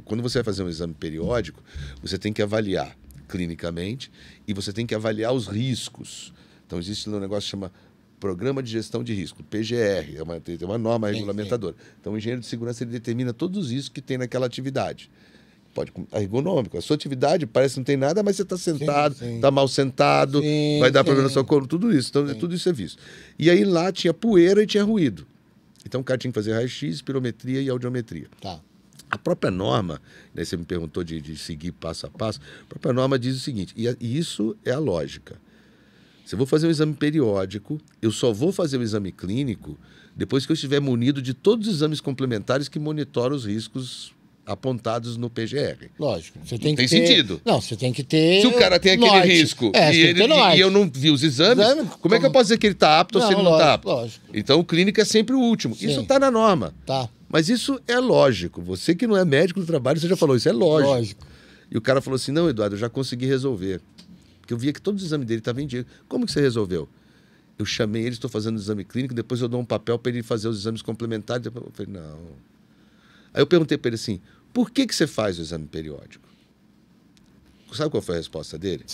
quando você vai fazer um exame periódico, você tem que avaliar clinicamente e você tem que avaliar os riscos. Então, existe um negócio que chama Programa de Gestão de Risco, PGR, tem uma norma regulamentadora. Então, o engenheiro de segurança ele determina todos os riscos que tem naquela atividade. Pode, ergonômico. A sua atividade parece que não tem nada, mas você está sentado, está mal sentado, vai dar problema na sua coluna, tudo isso. Então, tudo isso é visto. E aí lá tinha poeira e tinha ruído. Então o cara tinha que fazer raio-x, pirometria e audiometria. Tá. A própria norma, né, você me perguntou de seguir passo a passo, a própria norma diz o seguinte, e isso é a lógica. Se eu vou fazer um exame periódico, eu só vou fazer o exame clínico depois que eu estiver munido de todos os exames complementares que monitoram os riscos apontados no PGR. Lógico. Você tem que Tem ter... sentido. Não, você tem que ter... Se o cara tem aquele norte. risco e eu não vi os exames, como é que eu posso dizer que ele está apto ou se ele não está apto? Lógico. Então o clínico é sempre o último. Sim. Isso está na norma. Tá. Mas isso é lógico. Você que não é médico do trabalho, você já falou, isso é lógico. Lógico. E o cara falou assim, não, Eduardo, eu já consegui resolver. Porque eu via que todos os exames dele estavam em dia. Como que você resolveu? Eu chamei ele, estou fazendo o exame clínico, depois eu dou um papel para ele fazer os exames complementares. Eu falei, não. Aí eu perguntei para ele assim, por que você faz o exame periódico? Sabe qual foi a resposta dele?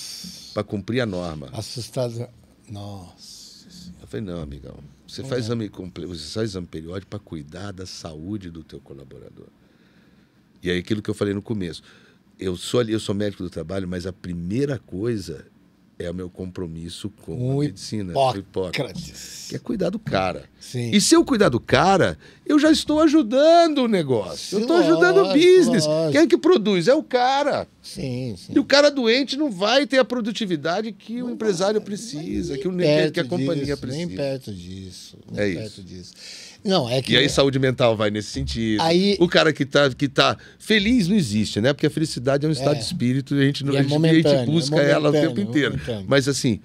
Para cumprir a norma. Assustado. Nossa. Eu falei, não, amigão. Você faz exame periódico para cuidar da saúde do teu colaborador. E aí aquilo que eu falei no começo. Eu sou médico do trabalho, mas a primeira coisa é o meu compromisso com a medicina. Hipócrates. Que é cuidar do cara. Sim. E se eu cuidar do cara, eu já estou ajudando o negócio. Eu estou ajudando o business. Lógico. Quem é que produz? É o cara. Sim. E o cara doente não vai ter a produtividade que o empresário precisa, que a companhia precisa. Nem perto disso. É perto disso. Não, é que... E aí saúde mental vai nesse sentido. Aí... O cara que tá feliz não existe, né? Porque a felicidade é um estado de espírito e a gente busca ela o tempo inteiro. Mas assim,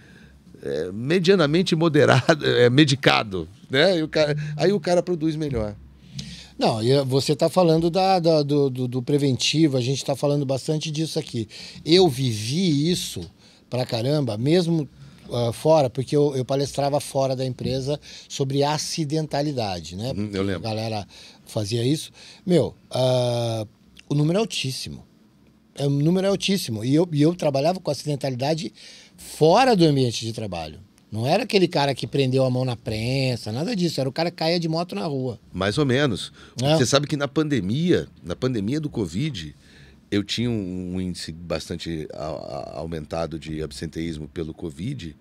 medianamente moderado, medicado, né? Aí o cara produz melhor. Não, você está falando do preventivo, a gente está falando bastante disso aqui. Eu vivi isso pra caramba, mesmo fora, porque eu palestrava fora da empresa sobre acidentalidade, né? Eu lembro. A galera fazia isso. O número é altíssimo. O número é altíssimo. E eu trabalhava com acidentalidade fora do ambiente de trabalho. Não era aquele cara que prendeu a mão na prensa, nada disso. Era o cara que caía de moto na rua. Mais ou menos. Você sabe que na pandemia do Covid, eu tinha um índice bastante aumentado de absenteísmo pelo Covid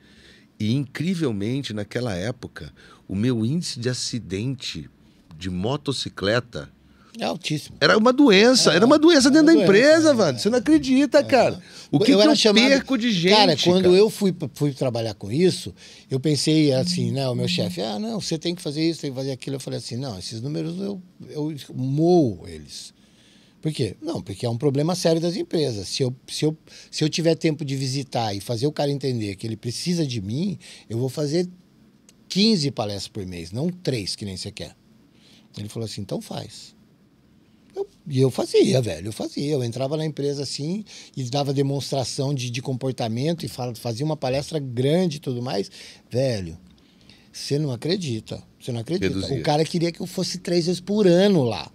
e, incrivelmente, naquela época, o meu índice de acidente de motocicleta É altíssimo. era uma doença dentro da empresa, mano. Você não acredita, cara. O que eu perco de gente, cara, quando eu fui trabalhar com isso, eu pensei assim, né, o meu chefe, não, você tem que fazer isso, tem que fazer aquilo. Eu falei assim, não, esses números eu moo eles. Por quê? Não, porque é um problema sério das empresas. Se eu tiver tempo de visitar e fazer o cara entender que ele precisa de mim, eu vou fazer 15 palestras por mês, não 3, que nem você quer. Ele falou assim, então faz. E eu fazia, velho, eu fazia. Eu entrava na empresa assim e dava demonstração de comportamento e fazia uma palestra grande e tudo mais. Velho, você não acredita. Você não acredita. Reduzia. O cara queria que eu fosse 3 vezes por ano lá.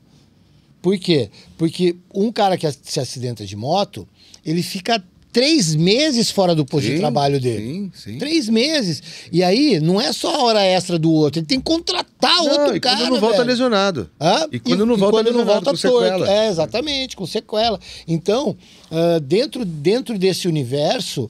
Por quê? Porque um cara que se acidenta de moto, ele fica 3 meses fora do posto de trabalho dele. Sim. 3 meses. E aí, não é só a hora extra do outro, ele tem que contratar outro cara. E quando não volta lesionado. E quando não volta com sequela. Exatamente, com sequela. Então, dentro desse universo.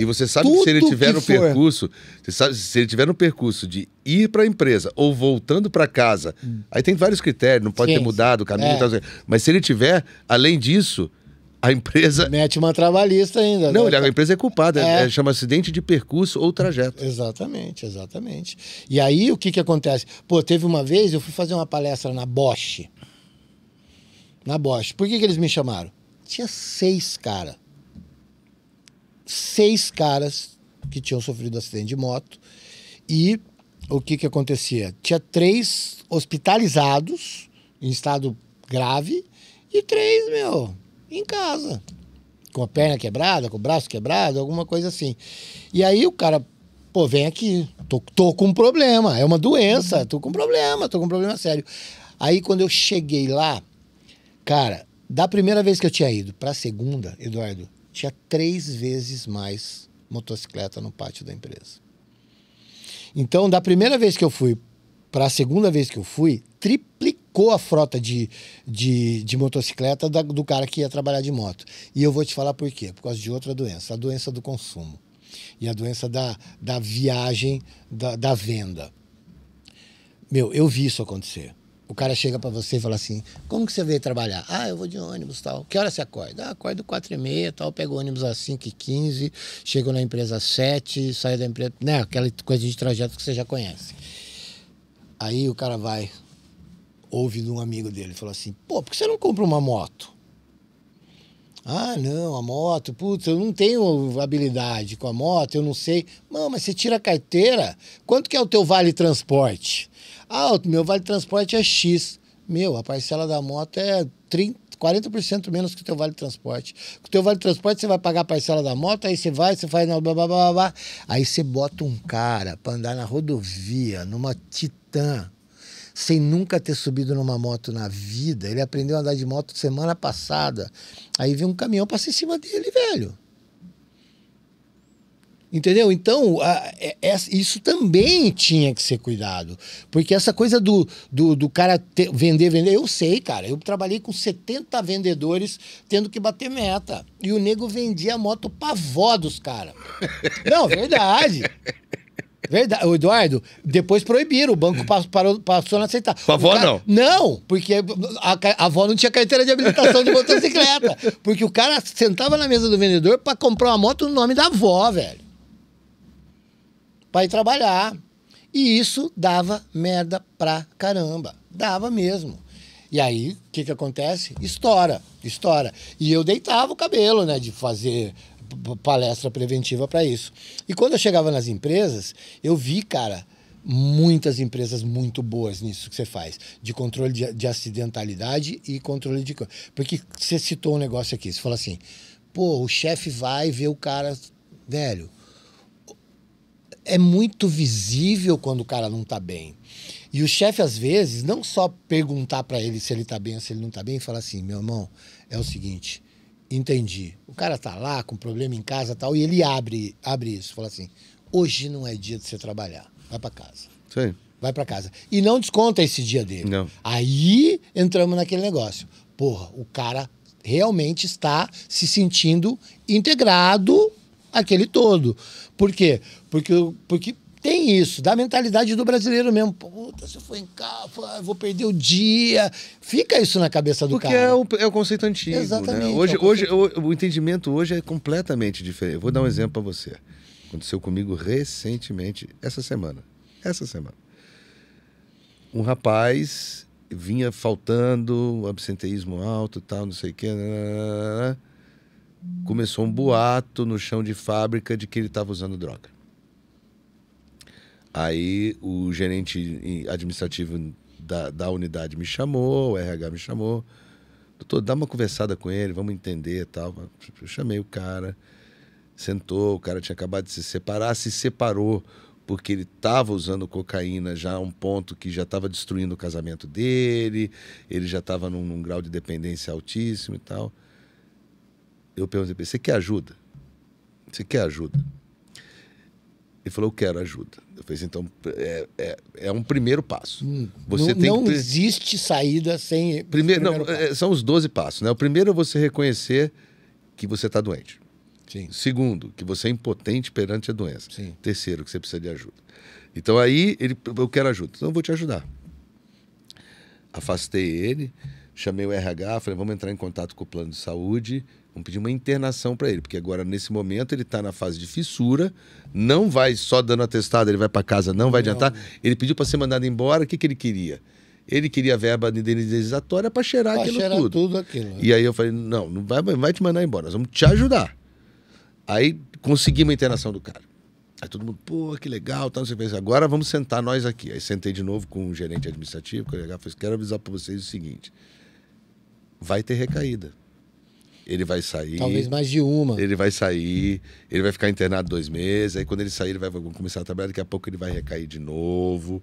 E você sabe que se ele tiver no percurso, você sabe, se ele tiver no percurso de ir para a empresa ou voltando para casa, aí tem vários critérios, não pode ter mudado o caminho, tal, mas se ele tiver, além disso, a empresa... Mete uma trabalhista ainda. Não, a empresa é culpada, chama acidente de percurso ou trajeto. Exatamente. E aí, o que acontece? Pô, teve uma vez, eu fui fazer uma palestra na Bosch. Na Bosch. Por que eles me chamaram? Tinha 6 caras. 6 caras que tinham sofrido acidente de moto. E o que acontecia? Tinha 3 hospitalizados em estado grave e 3, em casa. Com a perna quebrada, com o braço quebrado, alguma coisa assim. E aí o cara, pô, vem aqui, tô com um problema, é uma doença, tô com um problema sério. Aí quando eu cheguei lá, cara, da primeira vez que eu tinha ido pra segunda, Eduardo, tinha 3 vezes mais motocicleta no pátio da empresa. Então, da primeira vez que eu fui para a segunda vez que eu fui, triplicou a frota de motocicleta do cara que ia trabalhar de moto. E eu vou te falar por quê. Por causa de outra doença, a doença do consumo. E a doença da viagem, da venda. Eu vi isso acontecer. O cara chega para você e fala assim, como que você veio trabalhar? Eu vou de ônibus, tal. Que hora você acorda? Acordo 4h30, tal. Pego o ônibus às 5h15, chego na empresa às 7, saio da empresa... Né? Aquela coisa de trajeto que você já conhece. Aí o cara vai, ouve de um amigo dele, fala assim, pô, por que você não compra uma moto? Não, a moto, putz, eu não tenho habilidade com a moto, eu não sei. Não, mas você tira a carteira, quanto que é o teu vale transporte? O meu vale transporte é X. A parcela da moto é 40% menos que o teu vale transporte. Com o teu vale transporte você vai pagar a parcela da moto, aí você faz, blá, blá, blá, blá, blá. Aí você bota um cara pra andar na rodovia, numa Titan, sem nunca ter subido numa moto na vida. Ele aprendeu a andar de moto semana passada. Aí vem um caminhão passar em cima dele, velho. Entendeu? Então, isso também tinha que ser cuidado. Porque essa coisa do cara vender, eu sei, cara. Eu trabalhei com 70 vendedores tendo que bater meta. E o nego vendia a moto pra vó dos caras. Não, verdade. Verdade. Eduardo, depois proibiram. O banco passou a não aceitar. Pra avó não? Não, porque a avó não tinha carteira de habilitação de motocicleta. Porque o cara sentava na mesa do vendedor pra comprar uma moto no nome da avó, velho. Pra ir trabalhar. E isso dava merda pra caramba. Dava mesmo. E aí, o que acontece? Estoura. E eu deitava o cabelo, né, de fazer palestra preventiva para isso. E quando eu chegava nas empresas, eu vi, cara, muitas empresas muito boas nisso que você faz, de controle de acidentalidade e controle de... Porque você citou um negócio aqui, você fala assim, pô, o chefe vai ver o cara... Velho, é muito visível quando o cara não tá bem. E o chefe, às vezes, não só perguntar para ele se ele tá bem ou se ele não tá bem, fala assim, meu irmão, é o seguinte, entendi. O cara tá lá com problema em casa e tal, e ele abre isso, fala assim, hoje não é dia de você trabalhar, vai para casa. Sim. Vai para casa. E não desconta esse dia dele. Não. Aí entramos naquele negócio. Porra, o cara realmente está se sentindo integrado àquele todo. Por quê? Porque tem isso, da mentalidade do brasileiro mesmo. Puta, se eu for em casa, eu vou perder o dia. Fica isso na cabeça do cara. Porque é o conceito antigo. Exatamente. Né? O entendimento hoje é completamente diferente. Eu vou dar um exemplo para você. Aconteceu comigo recentemente, essa semana. Um rapaz vinha faltando, absenteísmo alto, tal, não sei o quê. Começou um boato no chão de fábrica de que ele estava usando droga. Aí o gerente administrativo da unidade me chamou, o RH me chamou. Doutor, dá uma conversada com ele, vamos entender e tal. Eu chamei o cara, sentou, o cara tinha acabado de se separou porque ele estava usando cocaína já a um ponto que já estava destruindo o casamento dele, ele já estava num grau de dependência altíssimo e tal. Eu perguntei para ele, você quer ajuda? Você quer ajuda? Ele falou, eu quero ajuda. Eu falei, então, é um primeiro passo. Você não existe saída sem... São os 12 passos. Né? O primeiro é você reconhecer que você está doente. Sim. Segundo, que você é impotente perante a doença. Sim. Terceiro, que você precisa de ajuda. Então aí, eu quero ajuda. Então eu vou te ajudar. Afastei ele, chamei o RH, falei, vamos entrar em contato com o plano de saúde, vamos pedir uma internação para ele, porque agora, nesse momento, ele está na fase de fissura, não vai só dando atestado, ele vai para casa, não vai adiantar. Ele pediu para ser mandado embora, o que ele queria? Ele queria verba indenizatória para cheirar tudo aquilo. E aí eu falei, não vai te mandar embora, nós vamos te ajudar. Aí consegui uma internação do cara. Aí todo mundo, pô, que legal, tá, não sei o que. Agora vamos sentar nós aqui. Aí sentei de novo com o gerente administrativo, com o RH, falei, quero avisar para vocês o seguinte, vai ter recaída. Ele vai sair. Talvez mais de uma. Ele vai sair, ele vai ficar internado 2 meses, aí quando ele sair, ele vai começar a trabalhar, daqui a pouco ele vai recair de novo.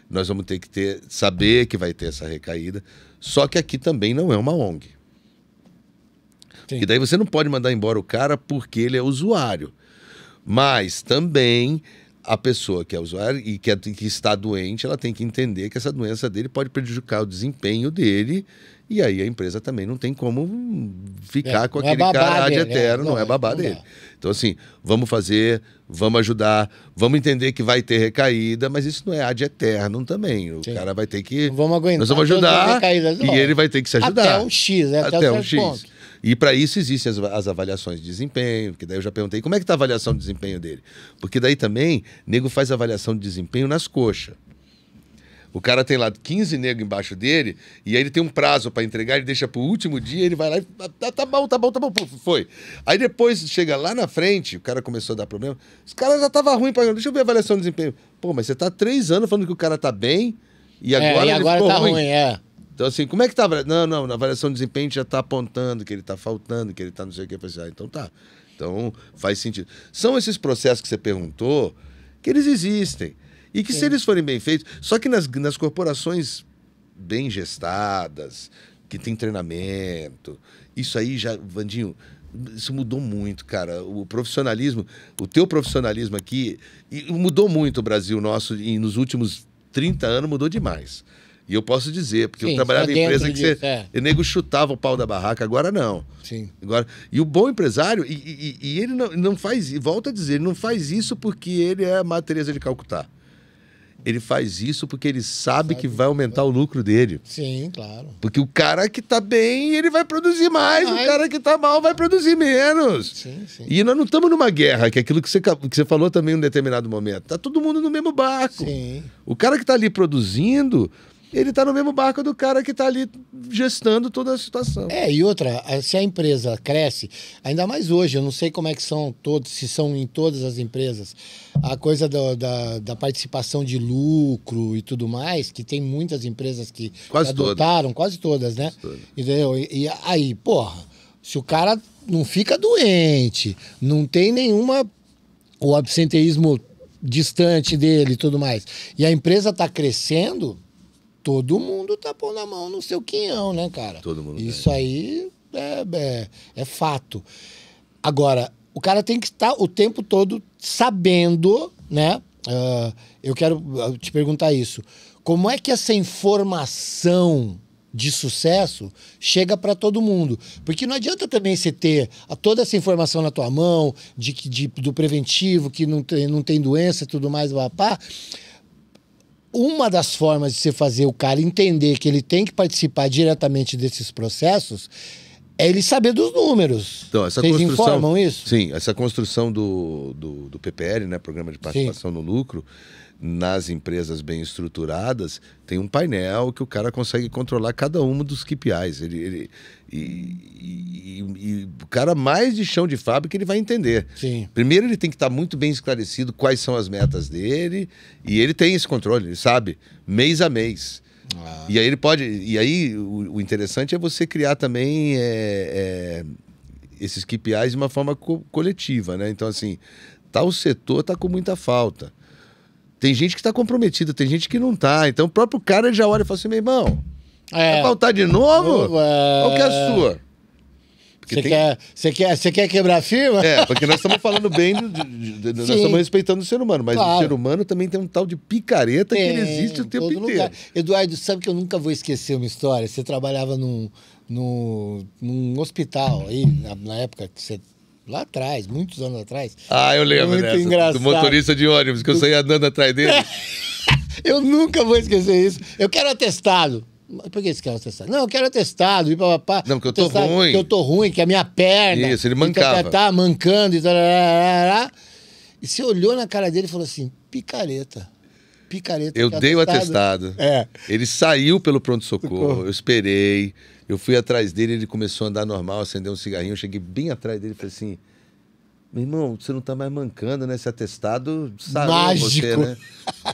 Nós vamos ter que saber que vai ter essa recaída. Só que aqui também não é uma ONG. Sim. E daí você não pode mandar embora o cara porque ele é usuário. Mas também a pessoa que é usuário e que está doente, ela tem que entender que essa doença dele pode prejudicar o desempenho dele. E aí a empresa também não tem como ficar com aquele cara ad eterno, não é babá dele. Então assim, vamos fazer, vamos ajudar, vamos entender que vai ter recaída, mas isso não é ad eterno também. O cara vai ter que... Vamos aguentar. Nós vamos ajudar e ele vai ter que se ajudar. Até um X, né? Até um X. Ponto. E para isso existem as avaliações de desempenho, que daí eu já perguntei, como é que está a avaliação de desempenho dele? Porque daí também, nego faz avaliação de desempenho nas coxas. O cara tem lá 15 negros embaixo dele, e aí ele tem um prazo para entregar, ele deixa pro último dia, ele vai lá e tá bom, foi. Aí depois chega lá na frente, o cara começou a dar problema, os caras já tava ruim, deixa eu ver a avaliação de desempenho. Pô, mas você tá 3 anos falando que o cara tá bem, e agora ele ficou tá ruim. Então, assim, como é que tá? Não, na avaliação de desempenho já tá apontando que ele tá faltando, que ele tá não sei o que. Eu falei, então tá. Então, faz sentido. São esses processos que você perguntou, que eles existem. E que se eles forem bem feitos... Só que nas corporações bem gestadas, que tem treinamento, isso aí já, Vandinho, isso mudou muito, cara. O profissionalismo, o teu profissionalismo aqui, mudou muito o Brasil nosso, e nos últimos 30 anos mudou demais. E eu posso dizer, porque eu trabalhava em empresa que o nego chutava o pau da barraca, agora não. Sim. E o bom empresário, e ele não faz, e volta a dizer, ele não faz isso porque ele é a Madre Teresa de Calcutá. Ele faz isso porque ele sabe que vai aumentar o lucro dele. Sim, claro. Porque o cara que tá bem, ele vai produzir mais, o cara que tá mal vai produzir menos. Sim, sim. E nós não estamos numa guerra, que é aquilo que você falou também em um determinado momento. Tá todo mundo no mesmo barco. Sim. O cara que tá ali produzindo, ele tá no mesmo barco do cara que tá ali gestando toda a situação. E outra, se a empresa cresce, ainda mais hoje, eu não sei como é que são todos, se são em todas as empresas, a coisa da participação de lucro e tudo mais, que tem muitas empresas que adotaram, quase todas, né? Entendeu? E aí, porra, se o cara não fica doente, não tem o absenteísmo distante dele e tudo mais, e a empresa tá crescendo, todo mundo tá pondo a mão no seu quinhão, né, cara? Todo mundo. Isso aí é fato. Agora, o cara tem que estar o tempo todo sabendo, né? Eu quero te perguntar isso. Como é que essa informação de sucesso chega para todo mundo. Porque não adianta também você ter toda essa informação na tua mão, do preventivo, que não tem doença e tudo mais, papá. Uma das formas de você fazer o cara entender que ele tem que participar diretamente desses processos é ele saber dos números. Então, essa Vocês construção, informam isso? Sim, essa construção do PPL, né, Programa de Participação no Lucro, nas empresas bem estruturadas, tem um painel que o cara consegue controlar cada um dos KPIs. E o cara mais de chão de fábrica, ele vai entender. Sim. Primeiro, ele tem que estar muito bem esclarecido quais são as metas dele, e ele tem esse controle, ele sabe, mês a mês. E aí ele pode. E aí o interessante é você criar também esses KPIs de uma forma coletiva, né? Então, assim, tal setor está com muita falta. Tem gente que está comprometida, tem gente que não está. Então o próprio cara já olha e fala assim, meu irmão, vai faltar de novo? Qual que é a sua? Você quer quebrar a firma? Porque nós estamos falando bem, nós estamos respeitando o ser humano, mas claro, o ser humano também tem um tal de picareta que ele existe o tempo inteiro. Lugar. Eduardo, sabe que eu nunca vou esquecer uma história? Você trabalhava num hospital aí, na época que você... Lá atrás, muitos anos atrás. Eu lembro muito dessa, engraçado. do motorista de ônibus, que eu saía andando atrás dele. Eu nunca vou esquecer isso. Eu quero atestado. Por que você quer atestado? Não, eu quero atestado. Não, porque eu tô ruim. Que eu tô ruim, que a minha perna... Isso, ele mancava. Tá mancando e tal. E você olhou na cara dele e falou assim, picareta. Eu dei o atestado. Ele saiu pelo pronto-socorro, eu esperei, eu fui atrás dele, ele começou a andar normal, acendeu um cigarrinho, eu cheguei bem atrás dele e falei assim, meu irmão, você não tá mais mancando, né? Esse atestado sarou você, né?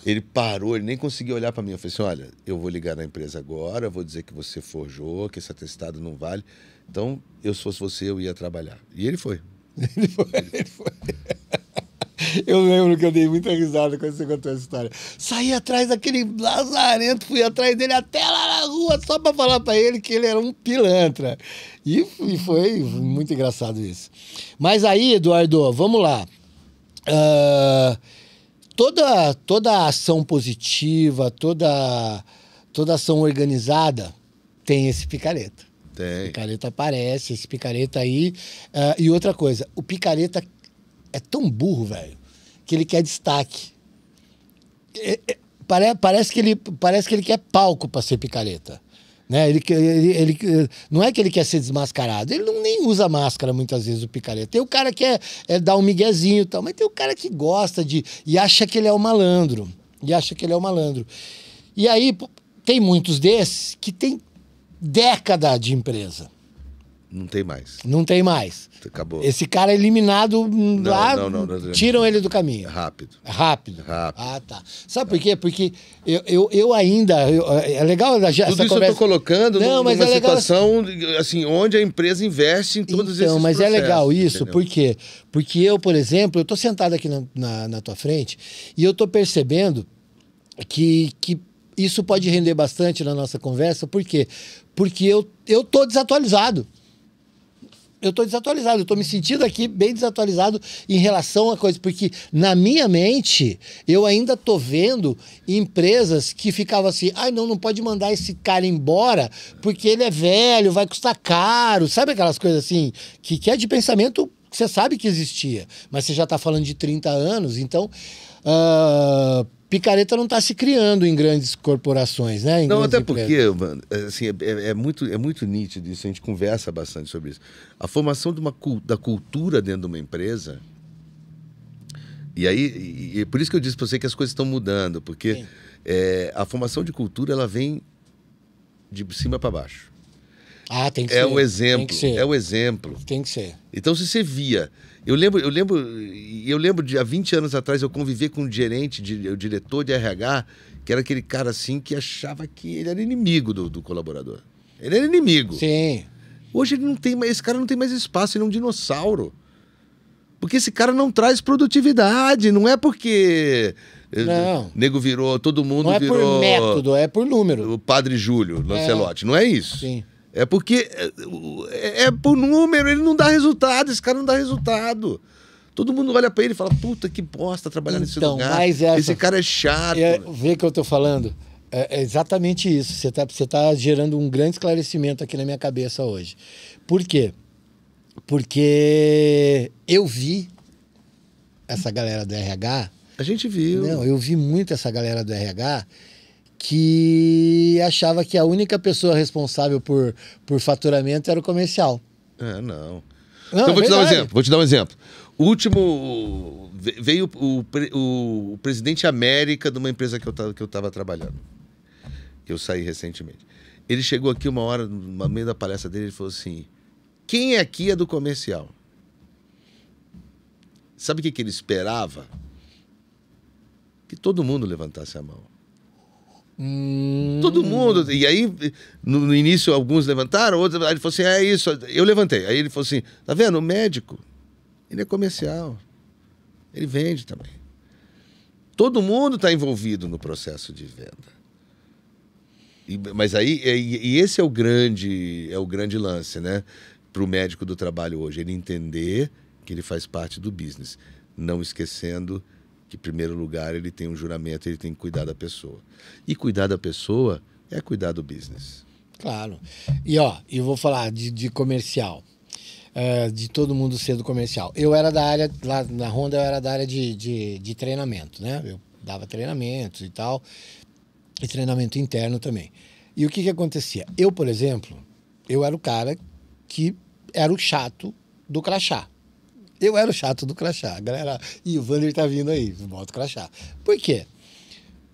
Ele parou, ele nem conseguiu olhar pra mim. Eu falei assim, olha, eu vou ligar na empresa agora, vou dizer que você forjou, que esse atestado não vale. Então, se fosse você, eu ia trabalhar. E ele foi. Ele foi. Eu lembro que eu dei muita risada quando você contou essa história. Saí atrás daquele lazarento, fui atrás dele até lá na rua, só pra falar pra ele que ele era um pilantra. E foi muito engraçado isso. Mas aí, Eduardo, vamos lá. Toda ação positiva, toda ação organizada tem esse picareta. Tem. Esse picareta aparece, esse picareta aí. E outra coisa, o picareta é tão burro, velho, que ele quer destaque. Parece que ele quer palco para ser picareta. Né? Ele não é que ele quer ser desmascarado. Ele nem usa máscara muitas vezes, o picareta. Tem o cara que é dar um miguezinho e tal, mas tem o cara que gosta e acha que ele é o malandro. E aí tem muitos desses que tem década de empresa. Não tem mais. Não tem mais. Acabou. Esse cara é eliminado lá, não. tiram ele do caminho. Rápido. Ah, tá. Sabe por quê? Porque eu ainda... é legal essa Tudo isso conversa... eu tô colocando numa situação assim, onde a empresa investe em todos esses mas processos. É legal isso, entendeu? por quê? Porque eu, por exemplo, eu tô sentado aqui na tua frente e eu tô percebendo que isso pode render bastante na nossa conversa. Por quê? Porque eu tô desatualizado. Eu tô me sentindo aqui bem desatualizado em relação a coisas, porque na minha mente eu ainda tô vendo empresas que ficavam assim, não pode mandar esse cara embora porque ele é velho, vai custar caro, sabe aquelas coisas assim, que é de pensamento que você sabe que existia, mas você já tá falando de 30 anos, então picareta não está se criando em grandes corporações, né? Não, até porque, mano, assim, é muito nítido isso, a gente conversa bastante sobre isso. A formação da cultura dentro de uma empresa, e aí, e por isso que eu disse para você que as coisas estão mudando, porque a formação de cultura, ela vem de cima para baixo. Tem que ser. O exemplo, tem que ser. é o exemplo. Tem que ser. Então, se você via... Eu lembro de há 20 anos atrás eu conviver com um gerente, o diretor de RH, que era aquele cara assim que achava que ele era inimigo do colaborador. Ele era inimigo. Sim. Hoje ele não tem mais, esse cara não tem mais espaço, ele é um dinossauro. Porque esse cara não traz produtividade, não é porque... Não. Nego virou, todo mundo virou... Não é por método, é por número. O Padre Júlio Lancelotti, não é isso. Sim. É porque é por número, ele não dá resultado, esse cara não dá resultado. Todo mundo olha pra ele e fala, puta, que bosta trabalhar nesse lugar. Mas esse cara é chato. Vê que eu tô falando. É exatamente isso. Você tá gerando um grande esclarecimento aqui na minha cabeça hoje. Por quê? Porque eu vi essa galera do RH. A gente viu. Não, eu vi muito essa galera do RH que achava que a única pessoa responsável por faturamento era o comercial. Não. Não, Então é vou te dar um verdade. exemplo. Vou te dar um exemplo. O último. Veio o presidente América de uma empresa que eu tava trabalhando. Que eu saí recentemente. Ele chegou aqui uma hora, no meio da palestra dele, ele falou assim: quem aqui é do comercial? Sabe o que ele esperava? Que todo mundo levantasse a mão. Todo mundo. E aí, no início, alguns levantaram, outros. Aí ele falou assim: é isso. Eu levantei. Aí ele falou assim: tá vendo? O médico, ele é comercial. Ele vende também. Todo mundo está envolvido no processo de venda. Mas aí, esse é o grande lance, né? Para o médico do trabalho hoje. Ele entender que ele faz parte do business. Não esquecendo que, em primeiro lugar, ele tem um juramento, ele tem que cuidar da pessoa. E cuidar da pessoa é cuidar do business. Claro. E eu vou falar de comercial. De todo mundo ser do comercial. Eu era da área, lá na Honda, eu era da área de treinamento, né? Eu dava treinamentos e tal. E treinamento interno também. E o que acontecia? Eu, por exemplo, eu era o cara que era o chato do crachá. Eu era o chato do crachá. A galera, o Vander tá vindo aí, volta o crachá. Por quê?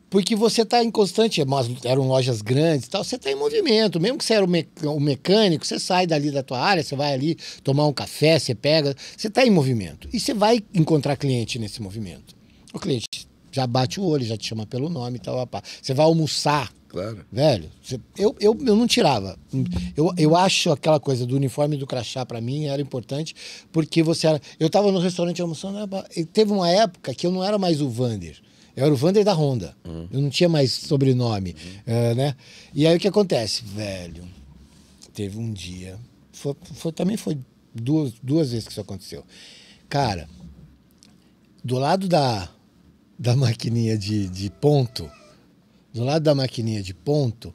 Porque você tá em constante, mas eram lojas grandes e tal, você tá em movimento. Mesmo que você era o mecânico, você sai dali da tua área, você vai ali tomar um café, você pega, você tá em movimento. E você vai encontrar cliente nesse movimento. O cliente já bate o olho, já te chama pelo nome e tal, rapaz. Você vai almoçar. Claro. Velho, eu não tirava. Eu acho aquela coisa do uniforme do crachá pra mim era importante, porque você era. Eu tava no restaurante almoçando, e teve uma época que eu não era mais o Vander. Eu era o Vander da Honda. Eu não tinha mais sobrenome, né? E aí o que acontece? Velho, teve um dia. Também foi duas vezes que isso aconteceu. Cara, do lado da maquininha de ponto. Do lado da maquininha de ponto,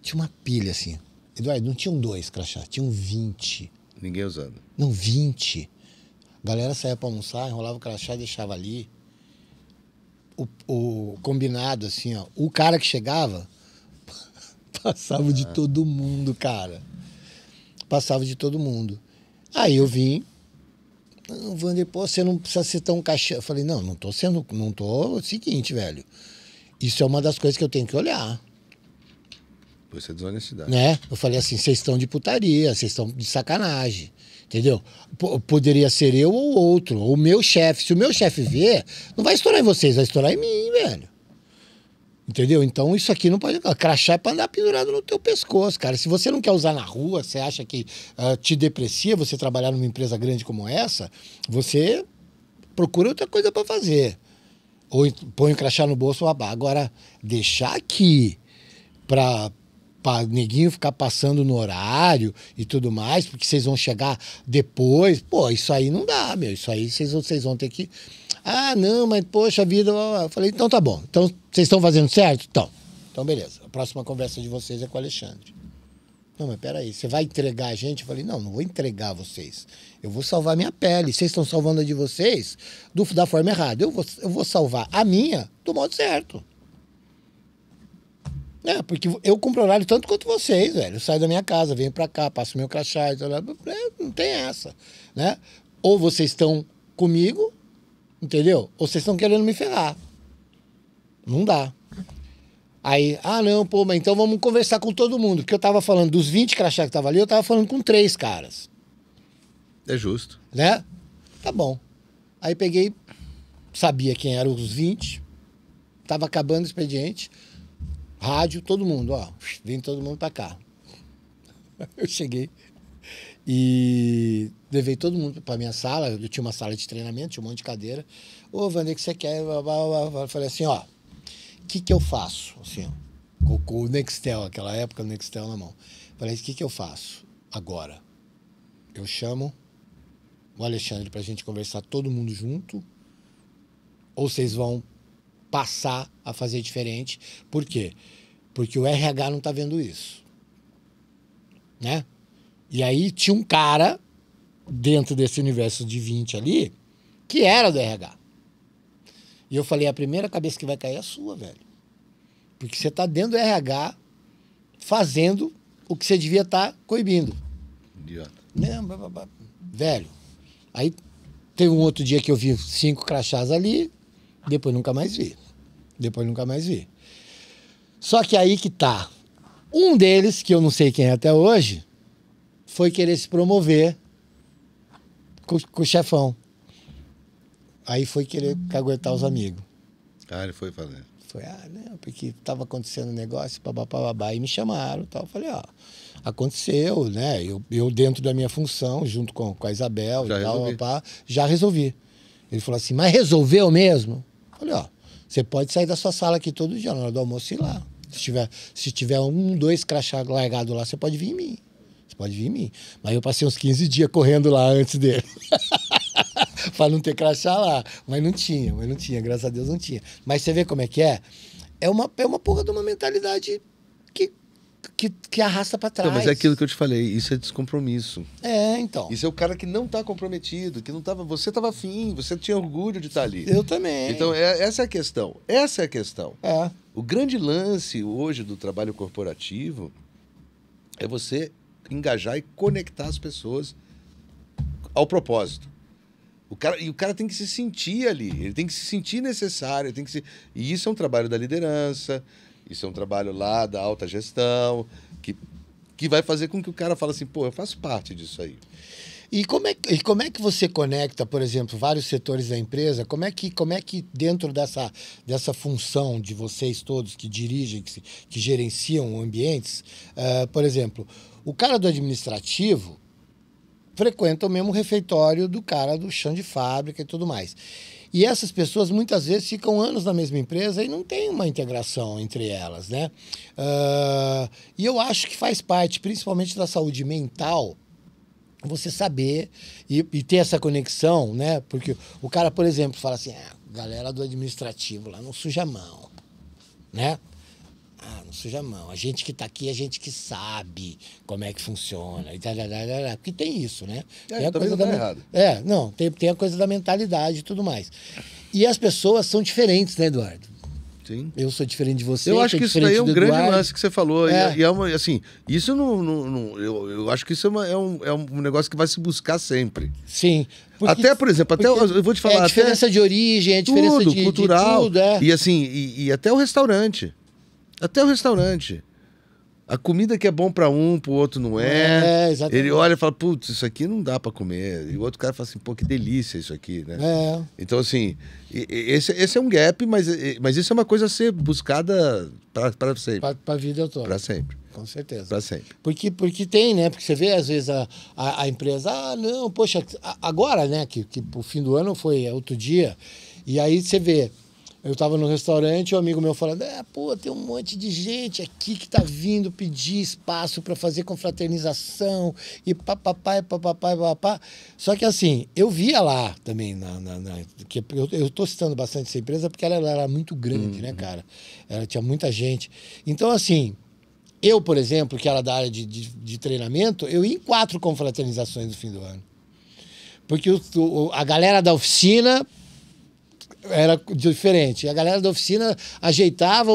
tinha uma pilha assim. Eduardo, não tinham 2 crachá, tinham 20. Ninguém usando. Não, 20. A galera saía pra almoçar, enrolava o crachá e deixava ali. O combinado, assim, ó. O cara que chegava, passava de todo mundo, cara. Passava de todo mundo. Aí eu vim. Não, Vander, pô, você não precisa ser tão caixa. Eu falei, não tô sendo. Não tô. Seguinte, velho. Isso é uma das coisas que eu tenho que olhar. Isso é desonestidade. Né? Eu falei assim, vocês estão de putaria, vocês estão de sacanagem. Entendeu? Poderia ser eu ou outro, ou o meu chefe. Se o meu chefe ver, não vai estourar em vocês, vai estourar em mim, velho. Entendeu? Então isso aqui não pode... Crachá é pra andar pendurado no teu pescoço, cara. Se você não quer usar na rua, você acha que te deprecia você trabalhar numa empresa grande como essa, você procura outra coisa pra fazer. Ou põe o crachá no bolso, babá. Agora, deixar aqui pra neguinho ficar passando no horário e tudo mais, porque vocês vão chegar depois, pô, isso aí não dá, meu. Isso aí vocês vão ter que... Ah, não, mas poxa vida... Eu falei, então tá bom. Então, vocês estão fazendo certo? Então, beleza. A próxima conversa de vocês é com o Alexandre. Não, mas peraí, você vai entregar a gente? Eu falei, não vou entregar vocês. Eu vou salvar minha pele. Vocês estão salvando a de vocês da forma errada. Eu vou salvar a minha do modo certo. Porque eu cumpro horário tanto quanto vocês, velho. Eu saio da minha casa, venho pra cá, passo meu crachá, não tem essa, né? Ou vocês estão comigo, entendeu? Ou vocês estão querendo me ferrar. Não dá. Aí, não, pô, mas então vamos conversar com todo mundo. Porque eu tava falando dos 20 crachá que tava ali, eu tava falando com 3 caras. É justo. Né? Tá bom. Aí peguei, sabia quem eram os 20, tava acabando o expediente, rádio, todo mundo, vem todo mundo pra cá. Eu cheguei e levei todo mundo pra minha sala, eu tinha uma sala de treinamento, tinha um monte de cadeira. Ô, Vander, o que você quer? Eu falei assim, o que eu faço? Assim, com o Nextel, aquela época, o Nextel na mão. Falei, o que eu faço agora? Eu chamo o Alexandre pra gente conversar todo mundo junto, ou vocês vão passar a fazer diferente. Por quê? Porque o RH não está vendo isso. Né? E aí tinha um cara dentro desse universo de 20 ali que era do RH. E eu falei, a primeira cabeça que vai cair é a sua, velho. Porque você está dentro do RH fazendo o que você devia estar coibindo. Idiota. Velho, aí teve um outro dia que eu vi 5 crachás ali, depois nunca mais vi. Só que aí que tá. Um deles, que eu não sei quem é até hoje, foi querer se promover com o chefão. Aí foi querer caguetar os amigos. Ah, ele foi fazer. Foi, não, porque tava acontecendo um negócio, babá, e me chamaram e tal. Eu falei, aconteceu, né? Eu dentro da minha função, junto com a Isabel Já e tal, resolvi. já resolvi. Ele falou assim, mas resolveu mesmo? Eu falei, você pode sair da sua sala aqui todo dia, na hora do almoço, ir lá. Se tiver 1, 2 crachá largado lá, você pode vir em mim. Mas eu passei uns 15 dias correndo lá antes dele. Para não ter crachá lá. Mas não tinha, graças a Deus não tinha. Mas você vê como é que é? É uma porra de uma mentalidade que arrasta para trás. Não, mas é aquilo que eu te falei, isso é descompromisso. Então. Isso é o cara que não tá comprometido, que não tava. Você tava afim, você tinha orgulho de estar ali. Eu também. Então, essa é a questão. Essa é a questão. É. O grande lance hoje do trabalho corporativo é você engajar e conectar as pessoas ao propósito. O cara tem que se sentir ali, ele tem que se sentir necessário, e isso é um trabalho da liderança, isso é um trabalho lá da alta gestão, que vai fazer com que o cara fale assim, pô, eu faço parte disso aí. E como é que você conecta, por exemplo, vários setores da empresa? Como é que dentro dessa função de vocês todos que dirigem, que gerenciam ambientes, por exemplo, o cara do administrativo frequenta o mesmo refeitório do cara do chão de fábrica e tudo mais. E essas pessoas muitas vezes ficam anos na mesma empresa e não tem uma integração entre elas, né? E eu acho que faz parte, principalmente da saúde mental, você saber e ter essa conexão, né? Porque o cara, por exemplo, fala assim, galera do administrativo lá não suja a mão, né? Não suja a mão. A gente que tá aqui, a gente que sabe como é que funciona. E porque tem isso, né? Tem a também coisa não tá errado. não, tem a coisa da mentalidade e tudo mais. E as pessoas são diferentes, né, Eduardo? Sim. Eu sou diferente de você. Eu acho que isso daí é um grande lance que você falou. É. E é uma, assim, isso eu acho que isso é um negócio que vai se buscar sempre. Sim. Até, por exemplo, eu vou te falar. É a diferença de origem, é a diferença tudo, cultural. de tudo. E assim, e até o restaurante. A comida que é bom para um, pro outro não é. Exatamente. Ele olha e fala, putz, isso aqui não dá para comer. E o outro cara fala assim, pô, que delícia isso aqui, né? Então, assim, esse é um gap, mas isso é uma coisa a ser buscada para sempre. Para a vida toda. Para sempre. Com certeza. Para sempre. Porque tem, né? Porque você vê, às vezes, a empresa, não, poxa, agora, né? Que o fim do ano foi outro dia. E aí você vê. Eu estava no restaurante e um amigo meu falando, tem um monte de gente aqui que tá vindo pedir espaço para fazer confraternização e papapá. Só que assim, eu via lá também, que eu tô citando bastante essa empresa porque ela era muito grande, né, cara? Ela tinha muita gente. Então, assim, eu, por exemplo, que era da área de treinamento, eu ia em 4 confraternizações no fim do ano. Porque a galera da oficina era diferente. A galera da oficina ajeitava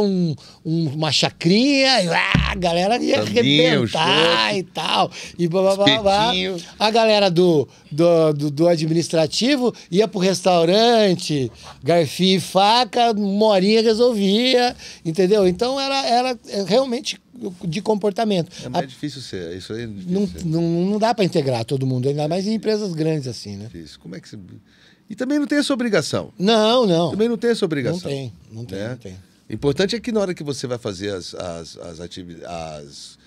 uma chacrinha e a galera ia arrebentar e tal. E blá. A galera do administrativo ia pro restaurante, garfinho e faca, uma horinha resolvia, entendeu? Então era realmente de comportamento. É mais difícil ser. Isso aí é difícil. Não dá para integrar todo mundo, ainda mais em empresas grandes assim, né? Difícil. Como é que você... E também não tem essa obrigação. Não. Também não tem essa obrigação. Não tem. O importante é que na hora que você vai fazer as atividades,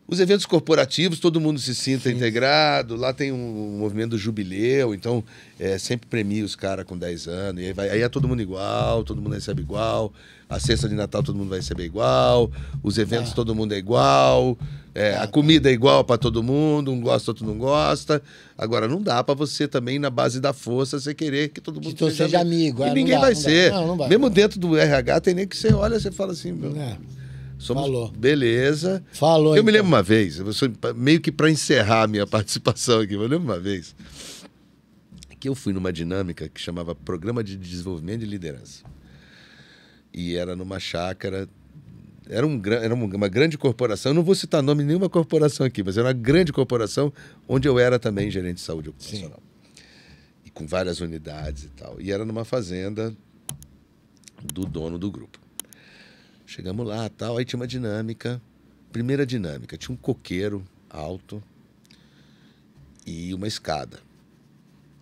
os eventos corporativos, todo mundo se sinta integrado. Lá tem um movimento do jubileu, então sempre premia os caras com 10 anos. E aí é todo mundo igual, todo mundo recebe igual. A cesta de Natal todo mundo vai receber igual. Os eventos todo mundo é igual. A comida é igual para todo mundo, um gosta, outro não gosta. Agora, não dá para você também, na base da força, você querer que todo mundo seja amigo. E ninguém vai ser. Mesmo dentro do RH, tem nem que você olha, você fala assim... Somos... Falou. Beleza. Falou, Eu me lembro uma vez, meio que para encerrar a minha participação aqui, eu lembro uma vez que eu fui numa dinâmica que chamava Programa de Desenvolvimento de Liderança. E era numa chácara, era uma grande corporação, eu não vou citar nome de nenhuma corporação aqui, mas era uma grande corporação onde eu era também gerente de saúde ocupacional. Sim. E com várias unidades e tal. E era numa fazenda do dono do grupo. Chegamos lá, tal, aí tinha uma dinâmica. Primeira dinâmica, tinha um coqueiro alto e uma escada.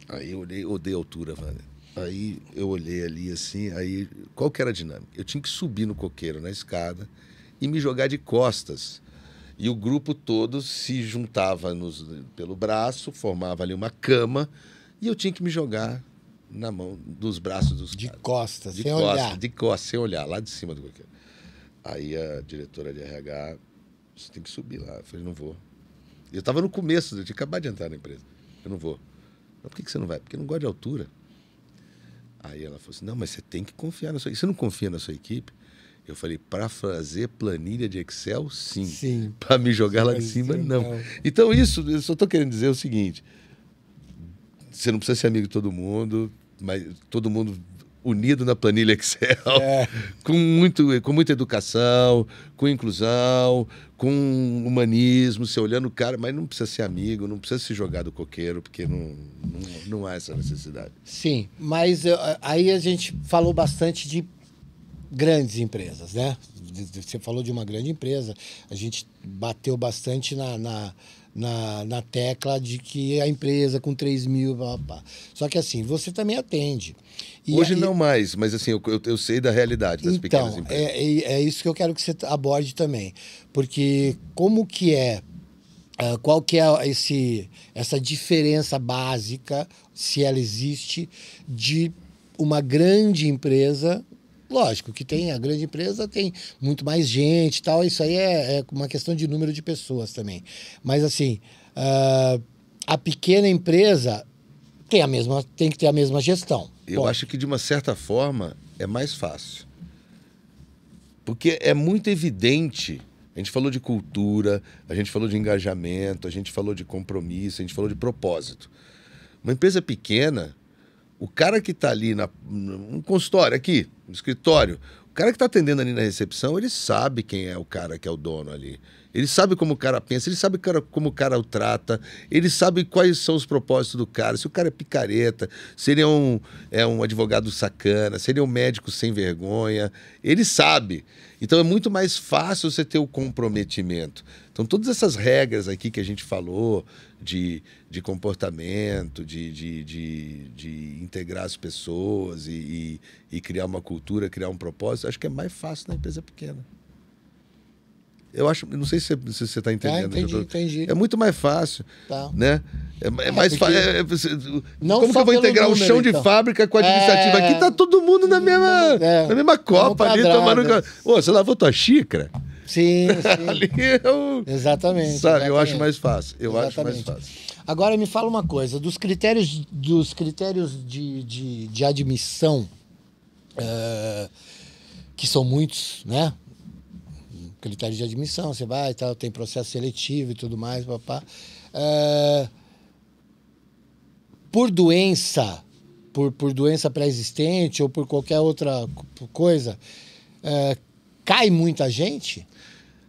Aí eu olhei, odeio altura, Wander. Aí eu olhei ali assim, aí qual que era a dinâmica? Eu tinha que subir no coqueiro, na escada, e me jogar de costas. E o grupo todo se juntava pelo braço, formava ali uma cama, e eu tinha que me jogar na mão, dos braços dos caras. De costas, sem olhar. De costas, sem olhar, lá de cima do coqueiro. Aí a diretora de RH, você tem que subir lá. Eu falei, não vou. Eu estava no começo, eu tinha acabado de entrar na empresa. Eu não vou. Mas por que você não vai? Porque eu não gosto de altura. Aí ela falou assim, não, mas você tem que confiar na sua equipe. Você não confia na sua equipe? Eu falei, para fazer planilha de Excel, sim. Sim. Para me jogar lá de cima, não. Então isso, eu só estou querendo dizer o seguinte, você não precisa ser amigo de todo mundo, mas todo mundo unido na planilha Excel, com muita educação, com inclusão, com humanismo, você olhando o cara, mas não precisa ser amigo, não precisa se jogar do coqueiro, porque não há essa necessidade. Sim, mas aí a gente falou bastante de grandes empresas, né? Você falou de uma grande empresa, a gente bateu bastante na tecla de que a empresa com 3 mil... Só que assim, você também atende. Hoje não mais, mas assim, eu sei da realidade das pequenas empresas. É isso que eu quero que você aborde também. Porque como que qual que é essa diferença básica, se ela existe, de uma grande empresa... Lógico que a grande empresa tem muito mais gente e tal, isso aí é uma questão de número de pessoas também. Mas assim, a pequena empresa tem que ter a mesma gestão. Eu acho que de uma certa forma é mais fácil. Porque é muito evidente, a gente falou de cultura, a gente falou de engajamento, a gente falou de compromisso, a gente falou de propósito. Uma empresa pequena, o cara que está ali num consultório aqui, no escritório, o cara que está atendendo ali na recepção, ele sabe quem é o cara que é o dono ali. Ele sabe como o cara pensa, ele sabe como o cara o trata, ele sabe quais são os propósitos do cara, se o cara é picareta, se ele é um advogado sacana, se ele é um médico sem vergonha, ele sabe. Então é muito mais fácil você ter o comprometimento. Então todas essas regras aqui que a gente falou, de comportamento, de integrar as pessoas e criar uma cultura, criar um propósito, acho que é mais fácil na empresa pequena. Eu acho, não sei se você está entendendo. Entendi. É muito mais fácil, tá. né? É mais fácil. Como que eu vou integrar o chão de fábrica com a administrativa? Aqui tá todo mundo na mesma copa ali tomando. Ô, você lavou tua xícara? Sim. Ali Exatamente. Sabe, eu acho mais fácil. Acho mais fácil. Agora me fala uma coisa, dos critérios de admissão, que são muitos, né? Critérios de admissão, você vai e tal, tem processo seletivo e tudo mais, papá. Por doença, por doença pré-existente ou por qualquer outra coisa, cai muita gente?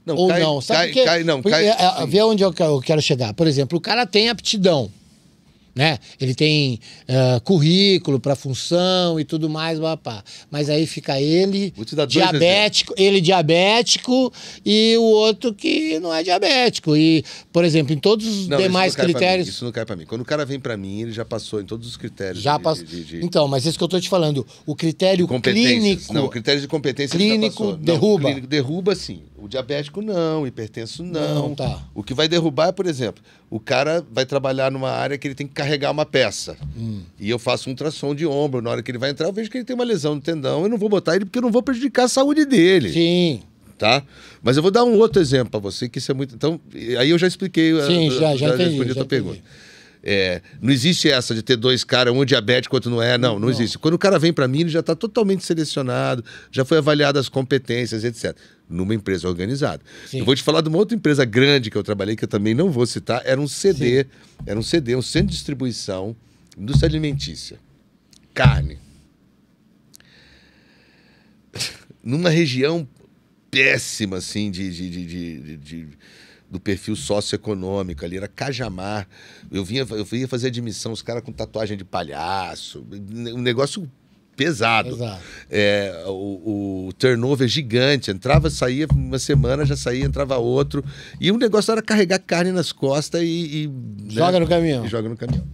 Não, ou não? Sabe vê onde eu quero chegar. Por exemplo, o cara tem aptidão, né? Ele tem currículo para função e tudo mais, papá. Mas aí fica ele diabético e o outro que não é diabético. E, por exemplo, em todos os demais critérios... Isso não cai para mim. Quando o cara vem para mim, ele já passou em todos os critérios. Então, mas isso que eu tô te falando. O critério clínico... Não, o critério de competência clínico derruba. Clínico derruba, sim. O diabético não, o hipertenso não. Tá. O que vai derrubar, por exemplo, o cara vai trabalhar numa área que ele tem que carregar uma peça. E eu faço um ultrassom de ombro. Na hora que ele vai entrar, eu vejo que ele tem uma lesão no tendão. Eu não vou botar ele porque eu não vou prejudicar a saúde dele. Sim. tá? Mas eu vou dar um outro exemplo para você, que isso é muito... Então, aí eu já expliquei... Sim, já entendi, respondi a tua pergunta. Não existe essa de ter dois caras, um diabético, outro não é. Não existe. Quando o cara vem para mim, ele já está totalmente selecionado, já foi avaliado as competências, etc. Numa empresa organizada. Sim. Eu vou te falar de uma outra empresa grande que eu trabalhei, que eu também não vou citar, era um CD, um centro de distribuição, indústria alimentícia, carne. Numa região péssima, assim, do perfil socioeconômico ali, era Cajamar. Eu ia fazer admissão, os caras com tatuagem de palhaço, um negócio pesado. O turnover gigante, entrava, saía uma semana, já saía, entrava outro. E o negócio era carregar carne nas costas e joga no caminhão. E joga no caminhão.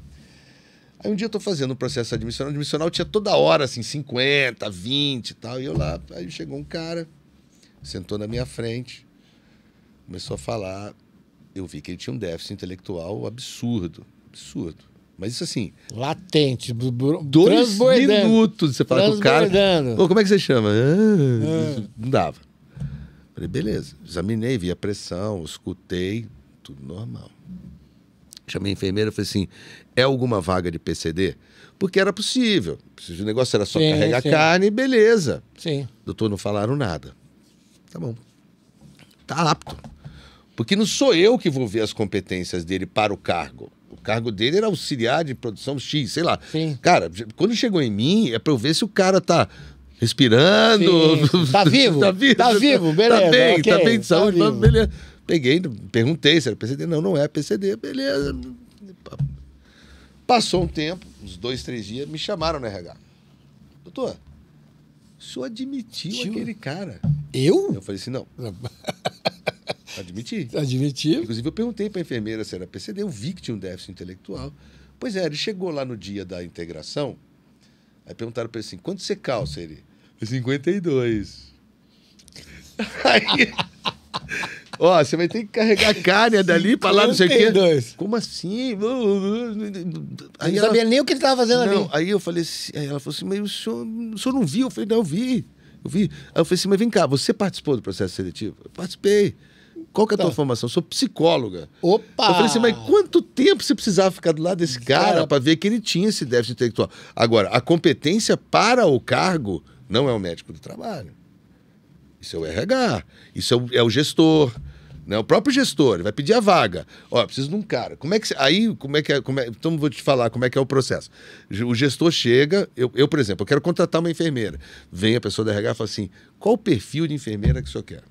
Aí um dia eu tô fazendo um processo admissional. Admissional tinha toda hora, assim, 50, 20 e tal. E eu lá, aí chegou um cara, sentou na minha frente, começou a falar. Eu vi que ele tinha um déficit intelectual absurdo. Mas isso assim... latente. 2 minutos você fala com o cara. Pô, como é que você chama? Não dava. Falei, beleza. Examinei, vi a pressão, escutei, tudo normal. Chamei a enfermeira e falei assim, é alguma vaga de PCD? Porque era possível. O negócio era só carregar carne, beleza. Sim. Doutor, não falaram nada. Tá bom. Tá apto. Porque não sou eu que vou ver as competências dele para o cargo. O cargo dele era auxiliar de produção X, sei lá. Sim. Cara, quando chegou em mim, é para eu ver se o cara tá respirando. Sim. Tá vivo? Tá vivo, beleza. Tá bem, okay. tá bem de saúde, tá beleza. Peguei, perguntei se era PCD. Não é PCD, beleza. Passou um tempo, uns 2, 3 dias, me chamaram no RH. Doutor, o senhor admitiu aquele cara. Eu? Eu falei assim, não. Admiti. Admitiu. Inclusive, eu perguntei para a enfermeira se era PCD, eu vi que tinha um déficit intelectual. Pois é, ele chegou lá no dia da integração, aí perguntaram para ele assim, quanto você calça ele? Eu falei, 52. Aí... Ó, você vai ter que carregar carne dali pra lá, não sei o quê. Como assim? Aí não sabia nem o que ele estava fazendo ali. Aí eu falei assim, aí ela falou assim, mas o senhor não viu? Eu falei, não, eu vi. Aí eu falei assim, mas vem cá, você participou do processo seletivo? Eu participei. Qual que é a tua formação? Eu sou psicóloga. Opa! Eu falei assim, mas quanto tempo você precisava ficar do lado desse cara para ver que ele tinha esse déficit intelectual? Agora, a competência para o cargo não é o médico do trabalho. Isso é o RH, isso é o gestor, né? O próprio gestor, ele vai pedir a vaga. Ó, preciso de um cara. Então vou te falar como é que é o processo. O gestor chega, eu, por exemplo, eu quero contratar uma enfermeira. Vem a pessoa da RH e fala assim, qual o perfil de enfermeira que o senhor quer?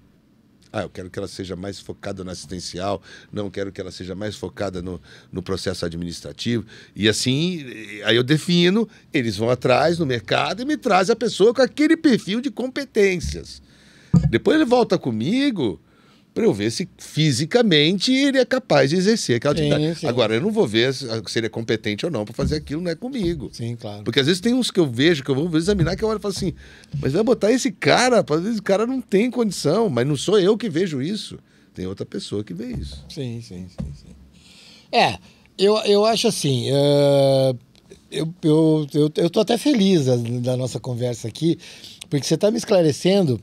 Ah, eu quero que ela seja mais focada no assistencial, não quero que ela seja mais focada no processo administrativo. E assim, aí eu defino, eles vão atrás no mercado e me trazem a pessoa com aquele perfil de competências. Depois ele volta comigo para eu ver se fisicamente ele é capaz de exercer aquela atividade. Sim. Agora, eu não vou ver se ele é competente ou não para fazer aquilo, não é comigo. Sim, claro. Porque às vezes tem uns que eu vejo, que eu vou examinar, que eu olho e falo assim, mas vai botar esse cara, às vezes o cara não tem condição, mas não sou eu que vejo isso. Tem outra pessoa que vê isso. Sim. Eu acho assim, eu tô até feliz da nossa conversa aqui, porque você está me esclarecendo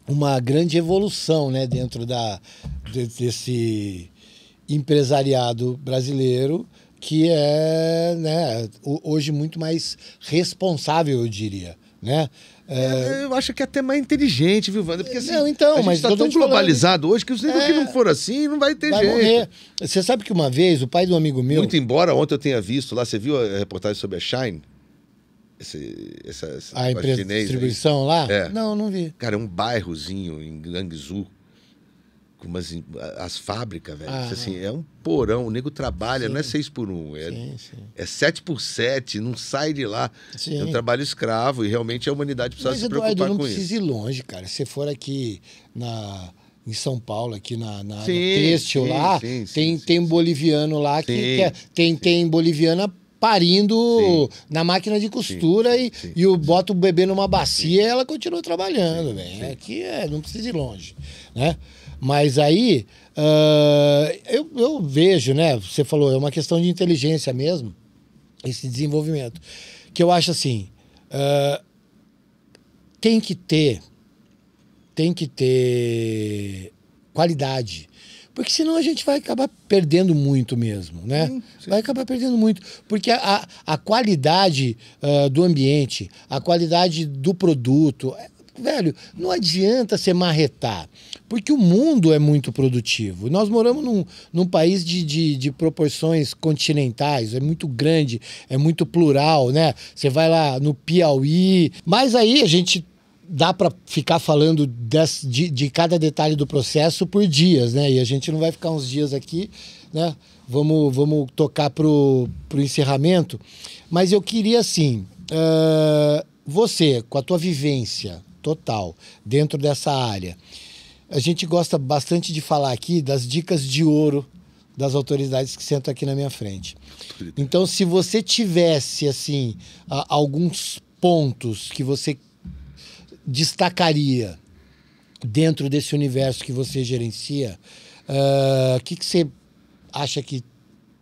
uma grande evolução, né, dentro desse empresariado brasileiro, que é, né, hoje muito mais responsável, eu diria, né? Eu acho que é até mais inteligente, viu, Wander? Porque assim, não, então, a gente está tão globalizado hoje que se não for assim, não vai ter jeito. Morrer. Você sabe que uma vez o pai de um amigo meu... Muito embora ontem eu tenha visto lá, você viu a reportagem sobre a Shine? A empresa de distribuição aí? Lá? É. Não vi. Cara, é um bairrozinho em Guangzhou, com as fábricas, velho. Assim, é um porão, o nego trabalha, não é 6x1, é 7x7, não sai de lá. Sim. É um trabalho escravo e realmente a humanidade precisa se preocupar com isso. Mas, Eduardo, não precisa ir longe, cara. Se você for aqui em São Paulo, aqui na Têxtil lá, tem um boliviano lá que tem boliviana parindo na máquina de costura e bota o bebê numa bacia e ela continua trabalhando, velho. Aqui não precisa ir longe, né? Mas aí eu vejo, né? Você falou, é uma questão de inteligência mesmo, esse desenvolvimento. Que eu acho assim, tem que ter tem que ter qualidade. Porque senão a gente vai acabar perdendo muito mesmo, né? Sim. Vai acabar perdendo muito. Porque a qualidade do ambiente, a qualidade do produto... Velho, não adianta você marretar, porque o mundo é muito produtivo. Nós moramos num país de proporções continentais, é muito grande, é muito plural, né? Você vai lá no Piauí, mas aí a gente dá para ficar falando de cada detalhe do processo por dias, né? E a gente não vai ficar uns dias aqui, né? Vamos tocar pro encerramento, mas eu queria assim, você, com a tua vivência total dentro dessa área, a gente gosta bastante de falar aqui das dicas de ouro das autoridades que sentam aqui na minha frente. Então, se você tivesse assim alguns pontos que você destacaria dentro desse universo que você gerencia, o que você acha que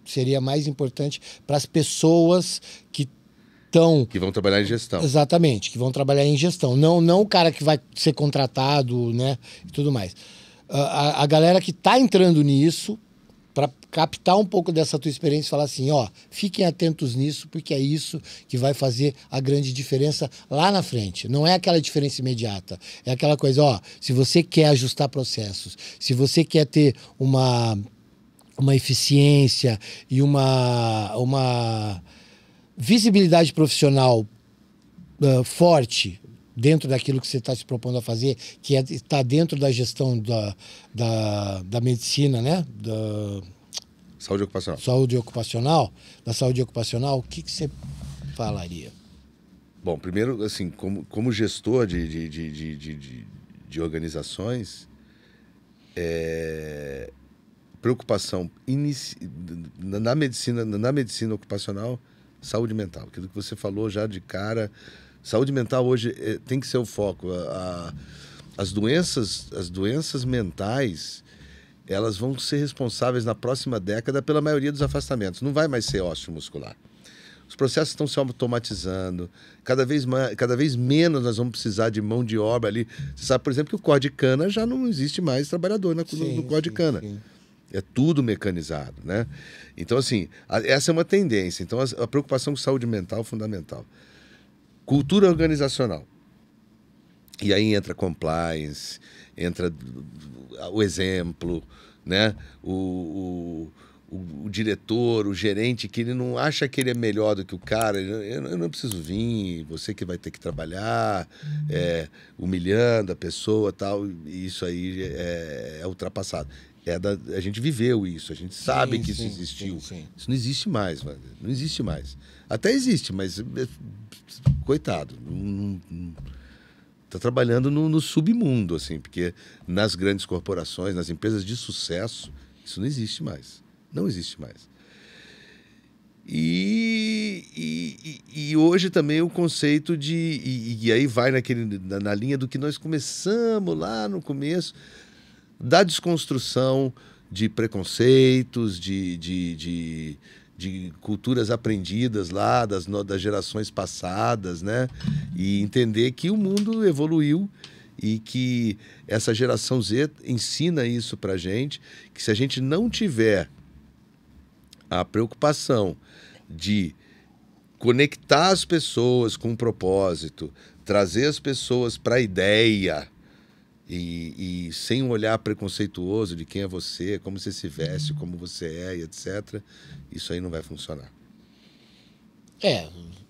seria mais importante para as pessoas que vão trabalhar em gestão. Exatamente, que vão trabalhar em gestão. Não o cara que vai ser contratado, né, e tudo mais. A galera que está entrando nisso, para captar um pouco dessa tua experiência e falar assim, ó, fiquem atentos nisso, porque é isso que vai fazer a grande diferença lá na frente. Não é aquela diferença imediata. É aquela coisa, ó, se você quer ajustar processos, se você quer ter uma eficiência e uma visibilidade profissional forte dentro daquilo que você está se propondo a fazer, que está dentro da gestão da medicina, né? Da saúde ocupacional. Da saúde ocupacional, o que você falaria? Bom, primeiro, assim, como gestor de organizações, preocupação na medicina ocupacional, saúde mental. Aquilo que você falou já de cara, saúde mental hoje tem que ser o foco. As doenças mentais, elas vão ser responsáveis na próxima década pela maioria dos afastamentos. Não vai mais ser ósseo muscular. Os processos estão se automatizando. Cada vez menos nós vamos precisar de mão de obra ali. Você sabe, por exemplo, que o corte de cana já não existe mais trabalhador no corte de cana. Sim. É tudo mecanizado, né? Então, assim, essa é uma tendência. Então, a preocupação com saúde mental é fundamental. Cultura organizacional. E aí entra compliance, entra o exemplo, né? O diretor, o gerente, que ele não acha que ele é melhor do que o cara. Eu não preciso vir, você que vai ter que trabalhar, humilhando a pessoa, tal. E isso aí é ultrapassado. A gente viveu isso, a gente sabe que isso existiu. Sim. Isso não existe mais, mano. Não existe mais. Até existe, mas coitado, tá trabalhando no submundo, assim, porque nas grandes corporações, nas empresas de sucesso, isso não existe mais. Não existe mais. E hoje também o conceito e aí vai na linha do que nós começamos lá no começo, da desconstrução de preconceitos, de culturas aprendidas lá das gerações passadas, né? E entender que o mundo evoluiu e que essa geração Z ensina isso pra gente, que se a gente não tiver a preocupação de conectar as pessoas com um propósito, trazer as pessoas para a ideia, e sem um olhar preconceituoso de quem é você, como você se veste, como você é, e etc., isso aí não vai funcionar.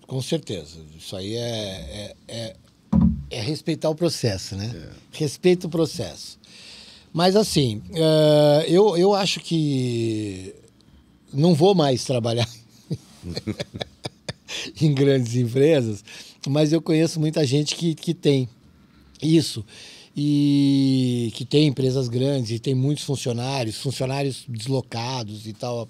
Com certeza. Isso aí é respeitar o processo, né? Respeita o processo. Mas, assim, eu acho que não vou mais trabalhar em grandes empresas, mas eu conheço muita gente que tem isso. E que tem empresas grandes e tem muitos funcionários deslocados e tal,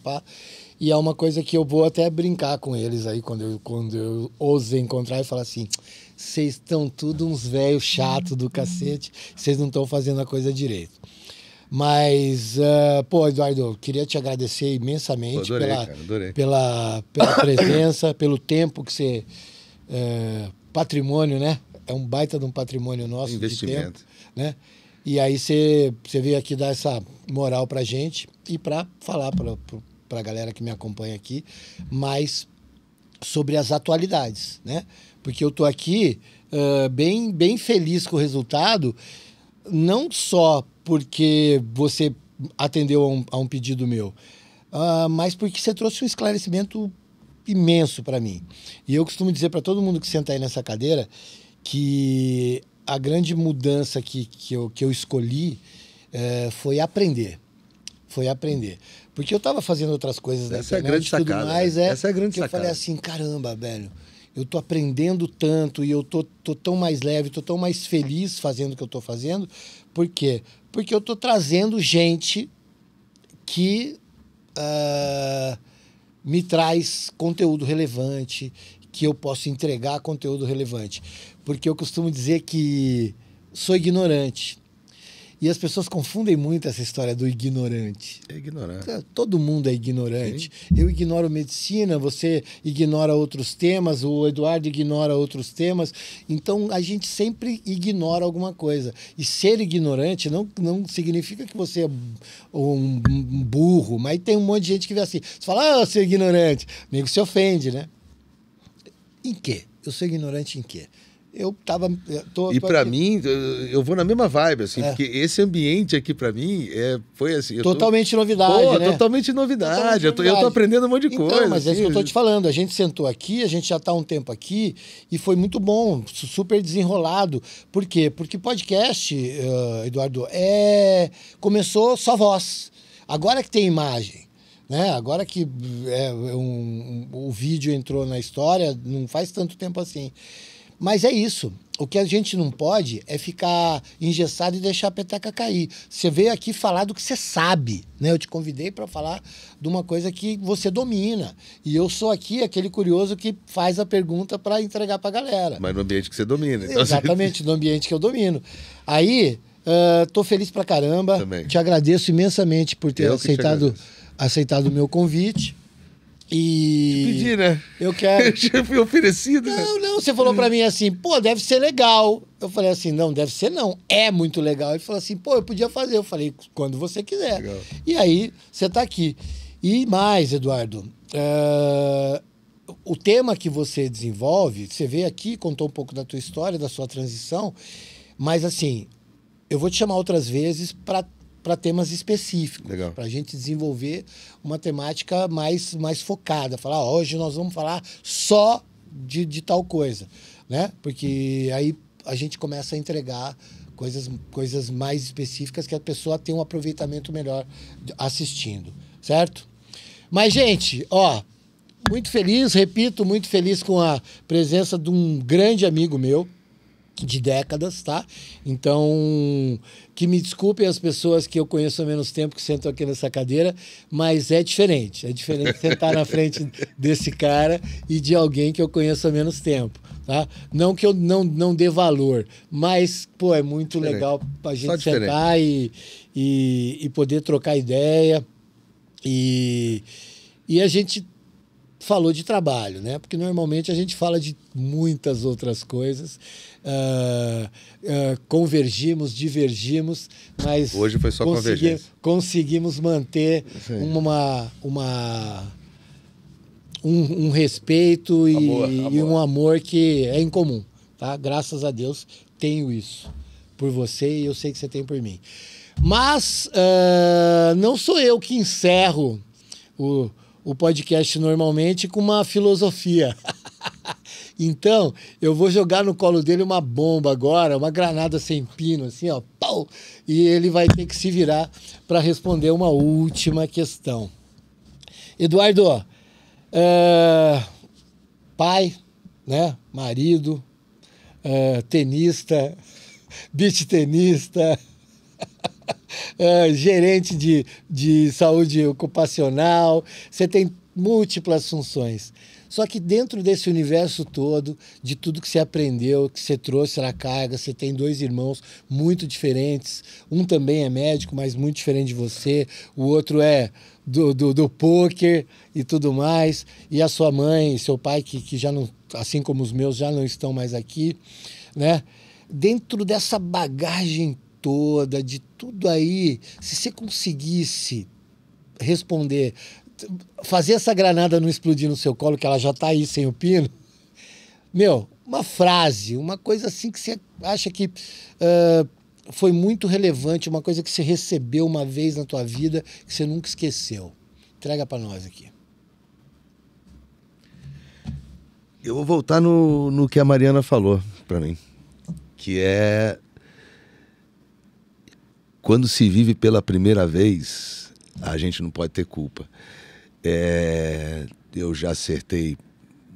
e é uma coisa que eu vou até brincar com eles aí quando eu ouso encontrar e falar assim, vocês estão tudo uns velhos chatos do cacete, vocês não estão fazendo a coisa direito. Mas, Eduardo, eu queria te agradecer imensamente pela presença, pelo tempo que você... patrimônio, né? É um baita de um patrimônio nosso. Investimento. De tempo. né? E aí você veio aqui dar essa moral pra gente e pra falar pra galera que me acompanha aqui mais sobre as atualidades, né? Porque eu tô aqui bem feliz com o resultado, não só porque você atendeu a um pedido meu, mas porque você trouxe um esclarecimento imenso para mim. E eu costumo dizer para todo mundo que senta aí nessa cadeira que a grande mudança que eu escolhi foi aprender. Foi aprender. Porque eu estava fazendo outras coisas na Essa é a internet grande e tudo sacada, mais. né? Essa é a grande que eu sacada. falei assim, caramba, velho, eu tô aprendendo tanto e eu tô tão mais leve, tô tão mais feliz fazendo o que eu tô fazendo. Por quê? Porque eu tô trazendo gente que me traz conteúdo relevante, que eu posso entregar conteúdo relevante. Porque eu costumo dizer que sou ignorante. E as pessoas confundem muito essa história do ignorante. É ignorar. Todo mundo é ignorante. Sim. Eu ignoro medicina, você ignora outros temas, o Eduardo ignora outros temas. Então, a gente sempre ignora alguma coisa. E ser ignorante não significa que você é um burro, mas tem um monte de gente que vê assim. Você fala, você é ignorante. Nego se ofende, né? Em quê? Eu sou ignorante em quê? E para mim, eu vou na mesma vibe, assim, porque esse ambiente aqui para mim foi assim... Totalmente novidade, né? Totalmente novidade. Eu tô aprendendo um monte de coisa. Mas é isso que eu tô te falando. A gente sentou aqui, a gente já tá há um tempo aqui e foi muito bom, super desenrolado. Por quê? Porque podcast, Eduardo, começou só voz. Agora que tem imagem, né? Agora que o vídeo entrou na história, não faz tanto tempo assim. Mas é isso. O que a gente não pode é ficar engessado e deixar a peteca cair. Você veio aqui falar do que você sabe, né? Eu te convidei para falar de uma coisa que você domina. E eu sou aqui aquele curioso que faz a pergunta para entregar para a galera. Mas no ambiente que você domina. Então... Exatamente, no ambiente que eu domino. Aí, tô feliz pra caramba. Também. Te agradeço imensamente por ter aceitado o meu convite. E... Te pedi, né? Eu quero... Eu já fui oferecido. Não, você falou pra mim assim, pô, deve ser legal. Eu falei assim, não, deve ser não, é muito legal. Ele falou assim, pô, eu podia fazer. Eu falei, quando você quiser. Legal. E aí, você tá aqui. E mais, Eduardo, o tema que você desenvolve, você veio aqui, contou um pouco da tua história, da sua transição, mas assim, eu vou te chamar outras vezes para temas específicos, para a gente desenvolver uma temática mais focada. Falar, hoje nós vamos falar só de tal coisa, né? Porque aí a gente começa a entregar coisas mais específicas que a pessoa tem um aproveitamento melhor assistindo, certo? Mas, gente, muito feliz, repito, muito feliz com a presença de um grande amigo meu, de décadas, tá? Então, que me desculpem as pessoas que eu conheço há menos tempo que sentam aqui nessa cadeira, mas é diferente sentar na frente desse cara e de alguém que eu conheço há menos tempo, tá? Não que eu não dê valor, mas, pô, é muito legal pra gente sentar e poder trocar ideia e a gente falou de trabalho, né? Porque normalmente a gente fala de muitas outras coisas, convergimos, divergimos, mas hoje foi só convergência. Conseguimos manter um respeito e um amor que é incomum, tá? Graças a Deus tenho isso por você e eu sei que você tem por mim. Mas não sou eu que encerro o podcast normalmente com uma filosofia. Então, eu vou jogar no colo dele uma bomba agora, uma granada sem pino, assim, ó, pau, e ele vai ter que se virar para responder uma última questão. Eduardo, pai, né, marido, tenista, beach tenista, gerente de saúde ocupacional, você tem múltiplas funções. Só que dentro desse universo todo, de tudo que você aprendeu, que você trouxe na carga, você tem 2 irmãos muito diferentes. Um também é médico, mas muito diferente de você. O outro é do pôquer e tudo mais. E a sua mãe e seu pai, que já não, assim como os meus, já não estão mais aqui, né? dentro dessa bagagem toda, de tudo aí, se você conseguisse responder, fazer essa granada não explodir no seu colo, que ela já tá aí sem o pino, meu, uma frase, uma coisa assim que você acha que foi muito relevante, uma coisa que você recebeu uma vez na tua vida, que você nunca esqueceu. Entrega para nós aqui. Eu vou voltar no que a Mariana falou para mim, que é quando se vive pela primeira vez, a gente não pode ter culpa. Eu já acertei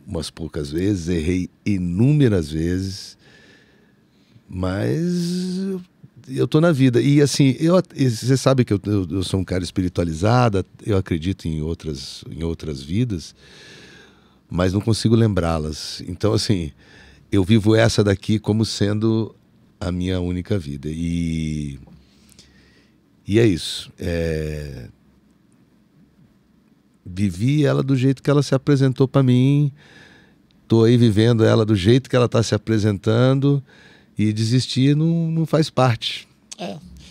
umas poucas vezes, errei inúmeras vezes, mas eu tô na vida. E assim, você sabe que eu sou um cara espiritualizado, eu acredito em outras vidas, mas não consigo lembrá-las. Então, assim, eu vivo essa daqui como sendo a minha única vida. E é isso. Vivi ela do jeito que ela se apresentou para mim, tô aí vivendo ela do jeito que ela está se apresentando, e desistir não faz parte.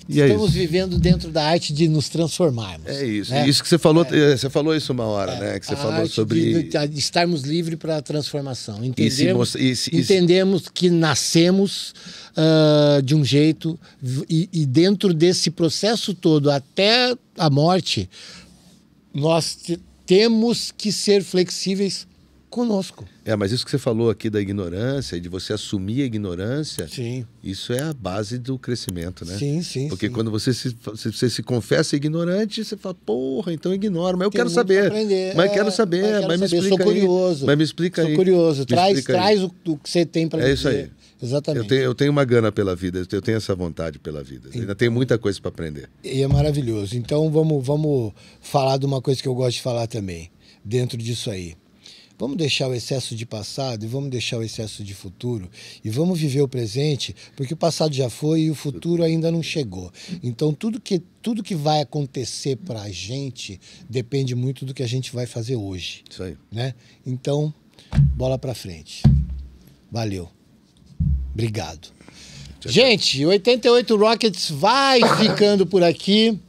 Estamos vivendo dentro da arte de nos transformarmos. É isso. Né? Isso que você falou, você falou isso uma hora, né? Que você falou sobre de estarmos livres para a transformação. Entendemos que nascemos de um jeito e dentro desse processo todo até a morte, nós temos que ser flexíveis conosco. Mas isso que você falou aqui da ignorância, de você assumir a ignorância, sim, isso é a base do crescimento, né? Sim. Porque quando você se confessa ignorante, você fala, porra, então ignora, mas eu Tem quero muito saber. pra aprender. Mas quero saber, mas me explica Sou curioso. Mas me explica aí. Sou curioso. Traz aí. o que você tem para dizer. É isso aí. Exatamente. Eu tenho uma gana pela vida, eu tenho essa vontade pela vida. Ainda tenho muita coisa para aprender. E é maravilhoso. Então vamos falar de uma coisa que eu gosto de falar também, dentro disso aí. Vamos deixar o excesso de passado e vamos deixar o excesso de futuro e vamos viver o presente, porque o passado já foi e o futuro ainda não chegou. Então tudo que vai acontecer para a gente depende muito do que a gente vai fazer hoje. Isso aí. Né? Então, bola para frente. Valeu. Obrigado. Tchau, gente, 88 Rockets vai ficando por aqui.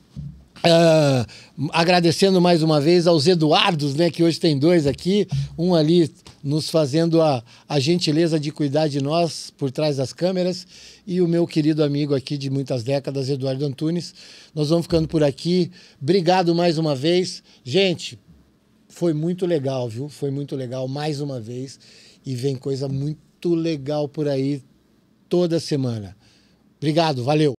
Agradecendo mais uma vez aos Eduardos, né, que hoje tem dois aqui, um ali nos fazendo a gentileza de cuidar de nós por trás das câmeras, e o meu querido amigo aqui de muitas décadas, Eduardo Antunes. Nós vamos ficando por aqui. Obrigado mais uma vez. Gente, foi muito legal, viu? Foi muito legal mais uma vez, e vem coisa muito legal por aí toda semana. Obrigado, valeu!